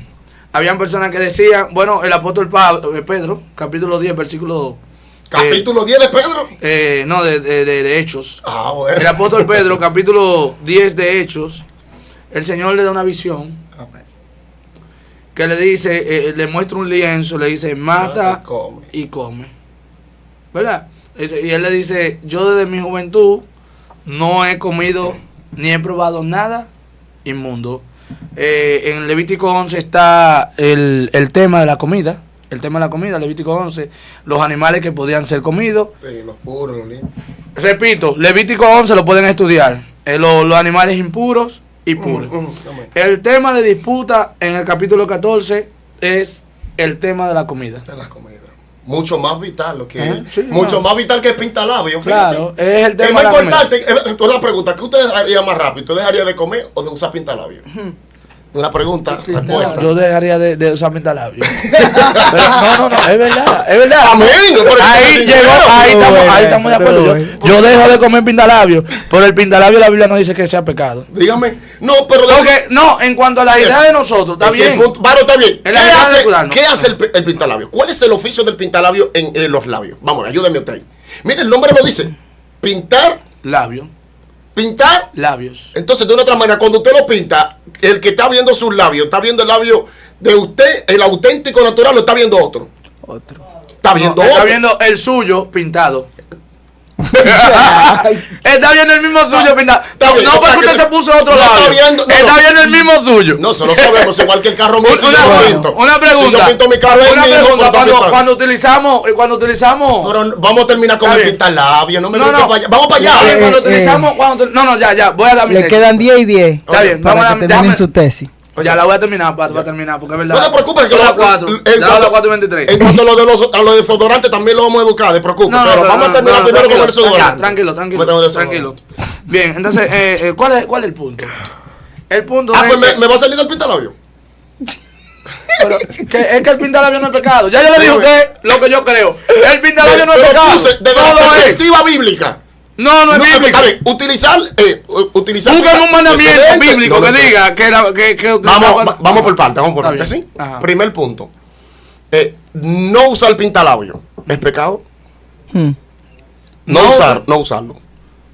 Habían personas que decían, bueno, el apóstol Pedro, capítulo 10, versículo 2. ¿Capítulo 10 de Pedro? No, de Hechos. Bueno. El apóstol Pedro, capítulo 10 de Hechos, el Señor le da una visión que le dice, le muestra un lienzo, le dice, mata y come. ¿Verdad? Y él le dice, yo desde mi juventud no he comido ni he probado nada inmundo. En Levítico 11 está el tema de la comida. El tema de la comida, Levítico 11, los animales que podían ser comidos. Sí, los puros, los limpios. Repito, Levítico 11 lo pueden estudiar. Los animales impuros y puros. El tema de disputa en el capítulo 14 es el tema de la comida. De la comida. Mucho más vital lo que sí, mucho más vital que el pintalabios. Claro, es el tema de la comida. Es más importante, una pregunta, ¿qué usted haría más rápido? ¿Usted dejaría de comer o de usar pintalabios? Una pregunta, respuesta. Yo dejaría de usar pintalabios. No, es verdad. Amén. Ahí estamos de acuerdo. Yo dejo de comer pintalabios, pero el pintalabio la Biblia no dice que sea pecado. Dígame. No, pero en cuanto a la idea de nosotros, está bien. Está bien. ¿Qué hace el pintalabio? ¿Cuál es el oficio del pintalabio en los labios? Vamos, ayúdeme usted. Mire, el nombre lo dice. Pintar labios. Pintar labios. Entonces, de una otra manera, cuando usted lo pinta, el que está viendo sus labios, está viendo el labio de usted, el auténtico natural, lo está viendo otro. Está viendo otro. Está viendo el suyo pintado. Está viendo el mismo suyo, pinta. No, bien, porque usted se puso otro lado. Está viendo el mismo suyo. No, se lo sabemos, igual que el carro mío. Una pregunta. Si yo pinto mi carro una pregunta. Cuando utilizamos. Pero vamos a terminar con el pintalabio. No me vamos para allá. Cuando utilizamos. Ya. Voy a dar mi Le quedan 10 y 10. Está bien, vamos a terminar su tesis. Ya la voy a terminar, porque es verdad. No te preocupes, que las 4 y 23. En cuanto a los desodorantes también lo vamos a educar, te preocupes. Pero vamos a terminar primero con el desodorante. Tranquilo. Bien, entonces, ¿cuál es el punto? El punto es. Pues me va a salir del pintalabio. Pero es que el pintalabio no es pecado. Ya yo le dije a usted lo que yo creo. El pintalabio no es pecado. Desde la perspectiva bíblica. No es bíblico. A ver, utilizar buscan un mandamiento bíblico que diga que vamos por parte, ¿sí? Ajá. Primer punto. No usar pintalabio. ¿Es pecado? No usarlo.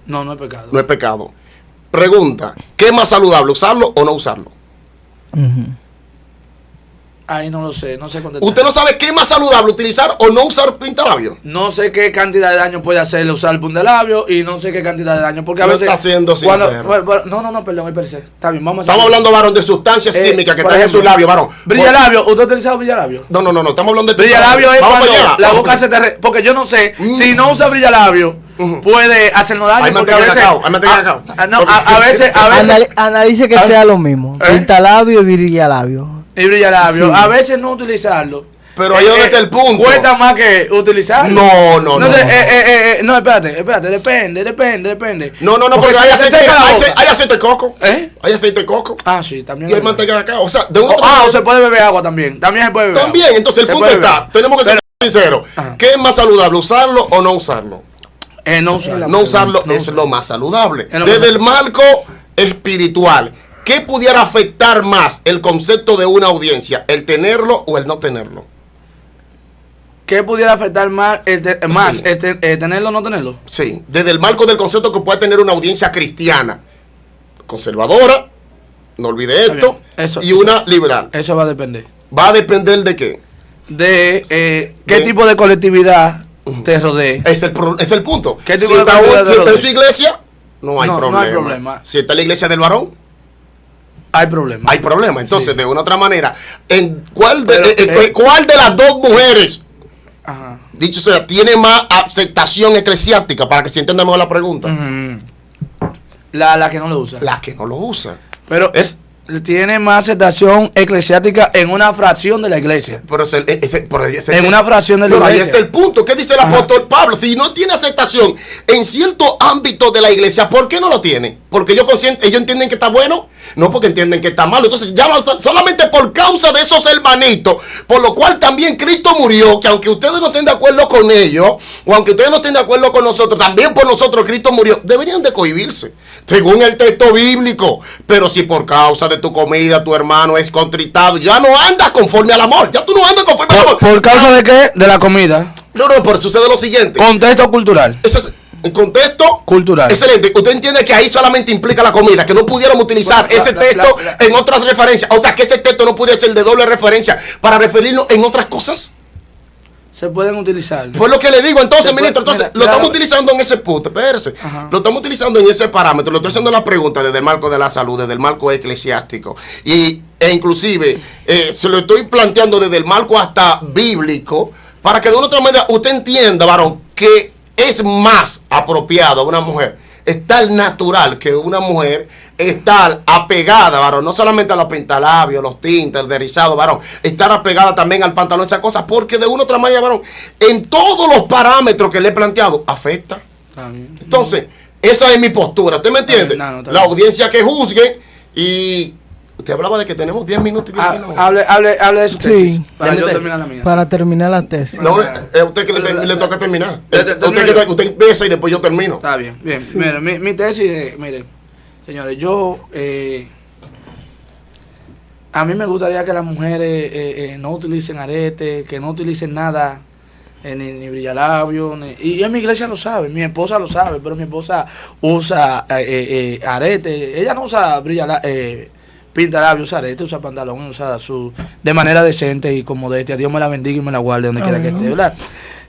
No es pecado. No es pecado. Pregunta, ¿qué es más saludable, usarlo o no usarlo? Ahí no lo sé, no sé contestar. ¿Usted no sabe qué es más saludable, utilizar o no usar pintalabio? No sé qué cantidad de daño puede hacerle usar el pintalabio y no sé qué cantidad de daño, porque a no veces... está haciendo No, perdón, espérese. Está bien, vamos a... Estamos hablando, varón, de sustancias químicas que están en su labio, varón. Brillalabio, ¿usted ha utilizado brillalabio? No, estamos hablando de... Brillalabio es cuando la boca se te... Porque yo no sé, si no usa brillalabio, puede hacernos daño. Hay mantequilla cacao. A veces... Analice que sea lo mismo. Pintalabio y brillalabio. Y brillalabio. A veces no utilizarlo. Pero ahí donde está el punto. Cuesta más que utilizarlo. No, espérate, depende. No, porque hay aceite de coco. Hay aceite de coco. Ah, sí, también. Y hay mantequilla de cacao. O sea, de una o se puede beber agua también. También se puede beber agua. Entonces el punto está, tenemos que ser sinceros. ¿Qué es más saludable, usarlo o no usarlo? No usarlo. No usarlo es lo más saludable. Desde el marco espiritual, ¿qué pudiera afectar más el concepto de una audiencia? ¿El tenerlo o el no tenerlo? ¿Qué pudiera afectar más, tenerlo o no tenerlo? Sí, desde el marco del concepto que puede tener una audiencia cristiana, conservadora, no olvide esto, y una liberal. Eso va a depender. ¿Va a depender de qué? De qué tipo de colectividad te rodee. Es el punto. ¿Qué tipo si de colectividad te rodee? En su iglesia, no hay problema. Si está en la iglesia del varón, hay problema. Entonces, de una u otra manera, ¿cuál de las dos mujeres, dicho sea, tiene más aceptación eclesiástica? Para que se entienda mejor la pregunta. La que no lo usa. La que no lo usa. Pero tiene más aceptación eclesiástica en una fracción de la iglesia. En una fracción de la iglesia. Ahí está el punto. ¿Qué dice el apóstol Pablo? Si no tiene aceptación en cierto ámbito de la iglesia, ¿por qué no lo tiene? Porque ellos entienden que está bueno. No, porque entienden que está malo. Entonces, solamente por causa de esos hermanitos, por lo cual también Cristo murió, que aunque ustedes no estén de acuerdo con ellos, o aunque ustedes no estén de acuerdo con nosotros, también por nosotros Cristo murió, deberían de cohibirse, según el texto bíblico. Pero si por causa de tu comida tu hermano es contritado, ya no andas conforme al amor. Ya tú no andas conforme al amor. ¿Por causa de qué? De la comida. No, pero sucede lo siguiente. Contexto cultural. Eso es... En contexto cultural. Excelente. Usted entiende que ahí solamente implica la comida, que no pudiéramos utilizar ese texto en otras referencias. O sea, que ese texto no pudiera ser de doble referencia para referirnos en otras cosas. Se pueden utilizar. Pues lo que le digo, entonces, ministro, lo estamos utilizando en ese punto, espérese. Lo estamos utilizando en ese parámetro. Le estoy haciendo la pregunta desde el marco de la salud, desde el marco eclesiástico. E inclusive, se lo estoy planteando desde el marco hasta bíblico, para que de una otra manera usted entienda, varón, que es más apropiado a una mujer estar natural que una mujer estar apegada, varón, no solamente a los pintalabios, los tintes, el derizado, varón, estar apegada también al pantalón, esas cosas, porque de una u otra manera, varón, en todos los parámetros que le he planteado, afecta. Entonces, esa es mi postura, ¿usted me entiende? La audiencia que juzgue. Y usted hablaba de que tenemos 10 minutos y 10 minutos. Hable de su tesis. Sí. Para yo terminar la mía. Para terminar la tesis. No, es usted que le toca terminar. Usted empieza y después yo termino. Está bien, bien. Sí. Mire, mi tesis, mire, señores, a mí me gustaría que las mujeres no utilicen arete, que no utilicen nada, ni brillalabio, y en mi iglesia lo sabe, mi esposa lo sabe, pero mi esposa usa arete, ella no usa pintalabio, usa arete, usa pantalón, usa de manera decente y con modestia. Dios me la bendiga y me la guarde donde quiera que esté, ¿verdad?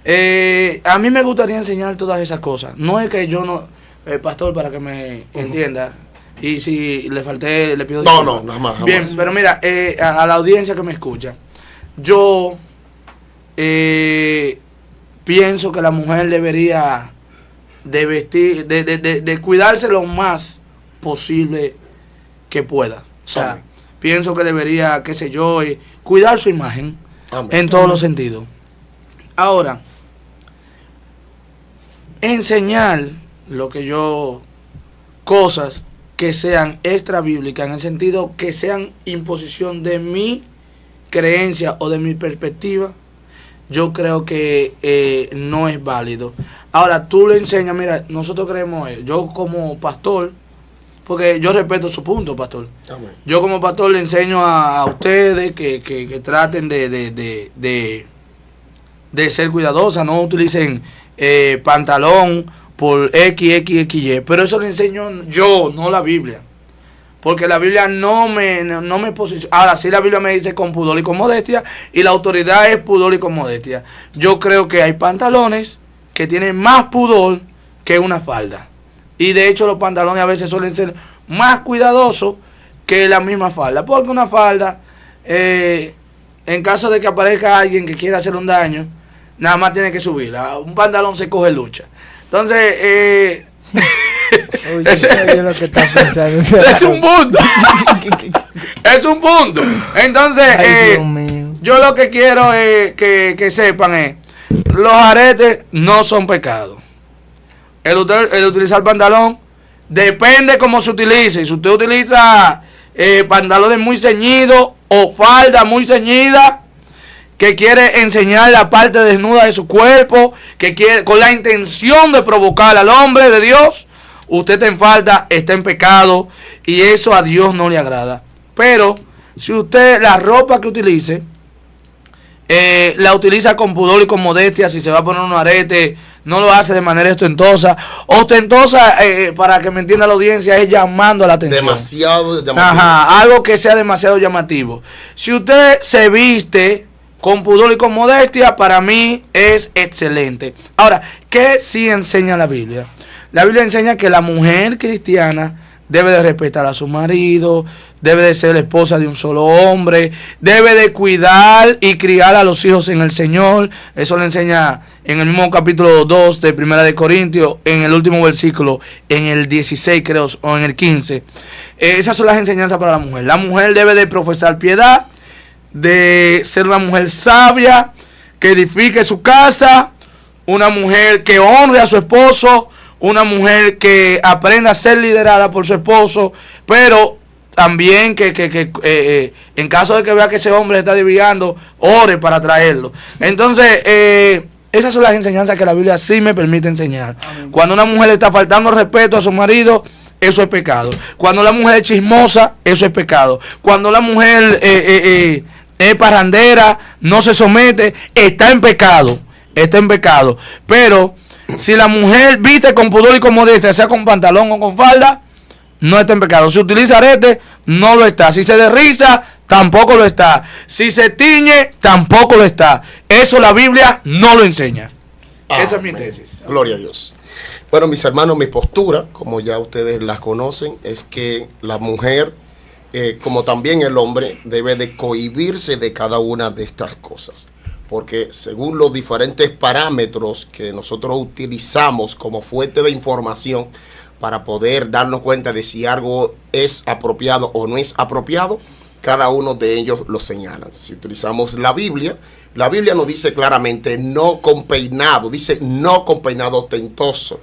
A mí me gustaría enseñar todas esas cosas. No es que yo no, pastor, para que me entienda, y si le falté, le pido disculpas. No, nada más. Bien, pero mira, a la audiencia que me escucha, yo pienso que la mujer debería de vestir, de cuidarse lo más posible que pueda. O sea, Amén. pienso que debería, qué sé yo, cuidar su imagen. Amén. En todos los sentidos. Ahora, enseñar cosas que sean extra bíblicas, en el sentido que sean imposición de mi creencia o de mi perspectiva, yo creo que no es válido. Ahora, tú le enseñas, mira, nosotros creemos, yo como pastor, porque yo respeto su punto, pastor. Amén. Yo como pastor le enseño a ustedes que traten de ser cuidadosas, no utilicen pantalón por XY, pero eso le enseño yo, no la Biblia. Porque la Biblia no me posiciona. Ahora sí, la Biblia me dice con pudor y con modestia, y la autoridad es pudor y con modestia. Yo creo que hay pantalones que tienen más pudor que una falda. Y de hecho los pantalones a veces suelen ser más cuidadosos que la misma falda. Porque una falda, en caso de que aparezca alguien que quiera hacer un daño, nada más tiene que subirla. Un pantalón se coge lucha. Entonces, Oye, ¿sabes lo que está pensando? es un punto. Es un punto. Entonces, Ay, Dios mío. yo lo que quiero que sepan es, los aretes no son pecado. El utilizar pantalón depende cómo se utilice. Si usted utiliza pantalones muy ceñidos o falda muy ceñida, que quiere enseñar la parte desnuda de su cuerpo, que quiere con la intención de provocar al hombre de Dios, usted está en falta, está en pecado, y eso a Dios no le agrada. Pero si usted la ropa que utilice la utiliza con pudor y con modestia, si se va a poner un arete, no lo hace de manera ostentosa. Ostentosa, para que me entienda la audiencia, es llamando a la atención. Demasiado llamativo. Ajá, algo que sea demasiado llamativo. Si usted se viste con pudor y con modestia, para mí es excelente. Ahora, ¿qué sí enseña la Biblia? La Biblia enseña que la mujer cristiana debe de respetar a su marido, debe de ser la esposa de un solo hombre, debe de cuidar y criar a los hijos en el Señor. Eso le enseña en el mismo capítulo 2 de Primera de Corintios, en el último versículo, en el 16 creo, o en el 15. Esas son las enseñanzas para la mujer. La mujer debe de profesar piedad, de ser una mujer sabia, que edifique su casa, una mujer que honre a su esposo, una mujer que aprenda a ser liderada por su esposo, pero también que en caso de que vea que ese hombre está desviando, ore para traerlo. Entonces, esas son las enseñanzas que la Biblia sí me permite enseñar. Amén. Cuando una mujer le está faltando respeto a su marido, eso es pecado. Cuando la mujer es chismosa, eso es pecado. Cuando la mujer es parrandera, no se somete, está en pecado. Está en pecado. Pero si la mujer viste con pudor y con modestia, sea con pantalón o con falda, no está en pecado. Si utiliza arete, no lo está. Si se derriza, tampoco lo está. Si se tiñe, tampoco lo está. Eso la Biblia no lo enseña. Esa es mi tesis. Gloria a Dios. Bueno, mis hermanos, mi postura, como ya ustedes la conocen, es que la mujer, como también el hombre, debe de cohibirse de cada una de estas cosas. Porque según los diferentes parámetros que nosotros utilizamos como fuente de información para poder darnos cuenta de si algo es apropiado o no es apropiado, cada uno de ellos lo señalan. Si utilizamos la Biblia nos dice claramente no con peinado, dice no con peinado ostentoso,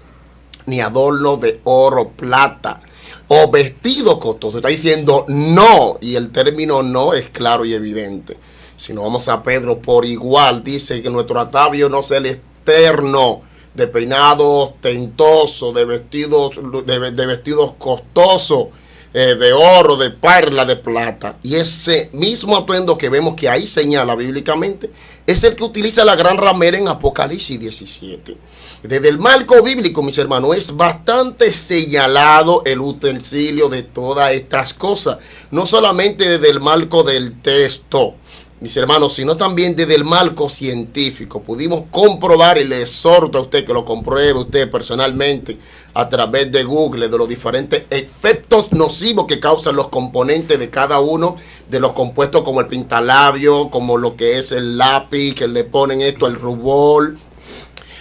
ni adorno de oro, plata o vestido costoso. Está diciendo no, y el término no es claro y evidente. Si no vamos a Pedro, por igual dice que nuestro atavio no sea el externo de peinado ostentoso, de vestidos costosos, de oro, de perla, de plata. Y ese mismo atuendo que vemos que ahí señala bíblicamente es el que utiliza la gran ramera en Apocalipsis 17. Desde el marco bíblico, mis hermanos, es bastante señalado el utensilio de todas estas cosas. No solamente desde el marco del texto, mis hermanos, sino también desde el marco científico. Pudimos comprobar, y le exhorto a usted que lo compruebe usted personalmente a través de Google, de los diferentes efectos nocivos que causan los componentes de cada uno de los compuestos, como el pintalabio, como lo que es el lápiz, que le ponen esto, el rubor,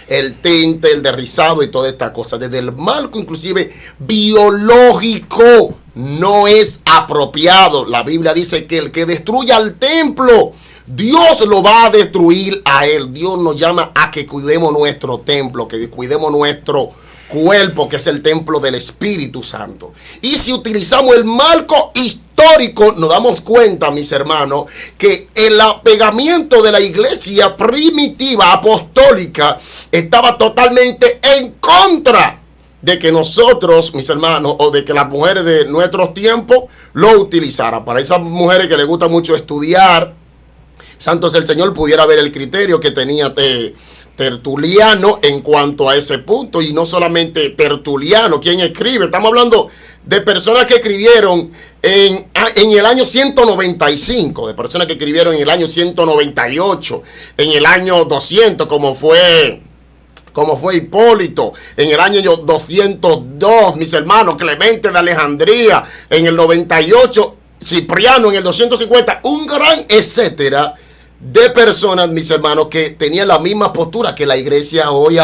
el tinte, el derrizado y toda esta cosa. Desde el marco inclusive biológico no es apropiado. La Biblia dice que el que destruya el templo, Dios lo va a destruir a él. Dios nos llama a que cuidemos nuestro templo, que cuidemos nuestro cuerpo, que es el templo del Espíritu Santo. Y si utilizamos el marco histórico, nos damos cuenta, mis hermanos, que el apegamiento de la iglesia primitiva apostólica estaba totalmente en contra de que nosotros, mis hermanos, o de que las mujeres de nuestros tiempos lo utilizaran. Para esas mujeres que les gusta mucho estudiar, santo es el Señor, pudiera ver el criterio que tenía Tertuliano en cuanto a ese punto. Y no solamente Tertuliano, quien escribe, estamos hablando de personas que escribieron en el año 195, de personas que escribieron en el año 198, en el año 200, como fue Hipólito, en el año 202, mis hermanos, Clemente de Alejandría, en el 98, Cipriano, en el 250, un gran etcétera de personas, mis hermanos, que tenían la misma postura que la iglesia hoy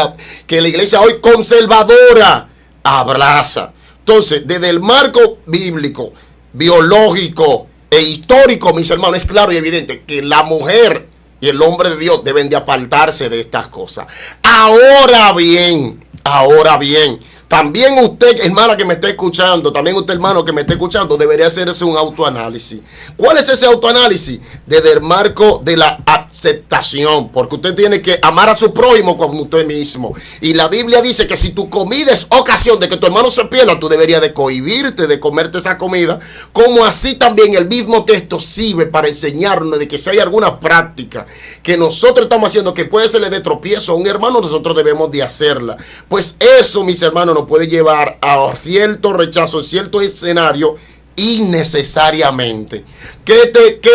conservadora abraza. Entonces, desde el marco bíblico, biológico e histórico, mis hermanos, es claro y evidente que la mujer y el hombre de Dios deben de apartarse de estas cosas. Ahora bien, también usted, hermana que me está escuchando, también usted, hermano que me está escuchando, debería hacerse un autoanálisis. ¿Cuál es ese autoanálisis? Desde el marco de la aceptación, porque usted tiene que amar a su prójimo como usted mismo. Y la Biblia dice que si tu comida es ocasión de que tu hermano se pierda, tú deberías de cohibirte de comerte esa comida, como así también el mismo texto sirve para enseñarnos de que si hay alguna práctica que nosotros estamos haciendo que puede serle de tropiezo a un hermano, nosotros debemos de hacerla. Pues eso, mis hermanos, nos puede llevar a cierto rechazo en cierto escenario innecesariamente. ¿Que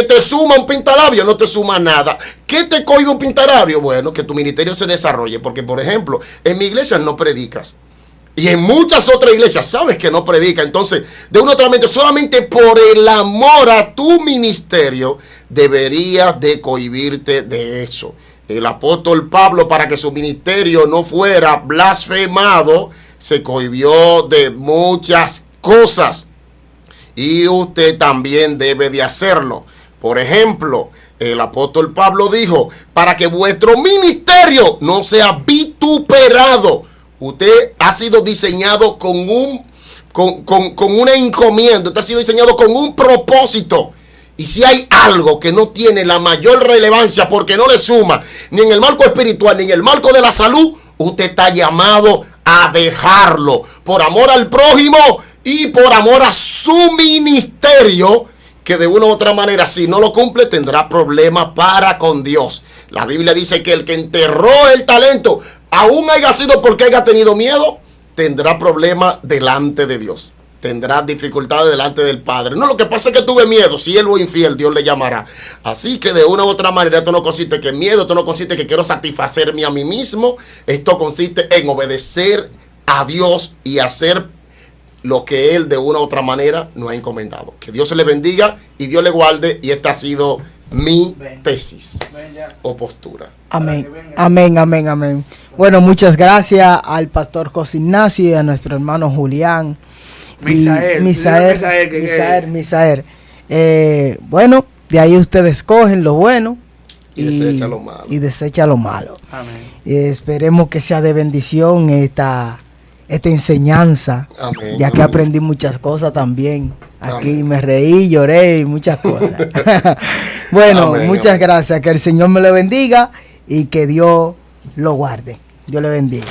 te suma un pintalabio? No te suma nada. ¿Qué te cohibe un pintalabio? Bueno, que tu ministerio se desarrolle. Porque, por ejemplo, en mi iglesia no predicas. Y en muchas otras iglesias sabes que no predica. Entonces, de una otra mente, solamente por el amor a tu ministerio, deberías de cohibirte de eso. El apóstol Pablo, para que su ministerio no fuera blasfemado, se cohibió de muchas cosas. Y usted también debe de hacerlo. Por ejemplo, el apóstol Pablo dijo, para que vuestro ministerio no sea vituperado. Usted ha sido diseñado con una encomienda. Usted ha sido diseñado con un propósito. Y si hay algo que no tiene la mayor relevancia porque no le suma ni en el marco espiritual ni en el marco de la salud, usted está llamado a dejarlo por amor al prójimo y por amor a su ministerio, que de una u otra manera, si no lo cumple, tendrá problemas para con Dios. La Biblia dice que el que enterró el talento, aún haya sido porque haya tenido miedo, tendrá problemas delante de Dios. Tendrá dificultades delante del Padre. No, lo que pasa es que tuve miedo. Si él o infiel, Dios le llamará. Así que de una u otra manera, esto no consiste en miedo, esto no consiste en que quiero satisfacerme a mí mismo. Esto consiste en obedecer a Dios y hacer lo que Él de una u otra manera nos ha encomendado. Que Dios se le bendiga y Dios le guarde. Y esta ha sido mi tesis o postura. Amén, amén, amén, amén. Bueno, muchas gracias al pastor José Ignacio y a nuestro hermano Julián. Misael. Bueno, de ahí ustedes escogen lo bueno y desecha lo malo. Amén. Esperemos que sea de bendición esta enseñanza. Amén, ya que aprendí muchas cosas también. Aquí me reí, lloré y muchas cosas. Bueno, amén, muchas gracias. Que el Señor me lo bendiga y que Dios lo guarde. Dios le bendiga.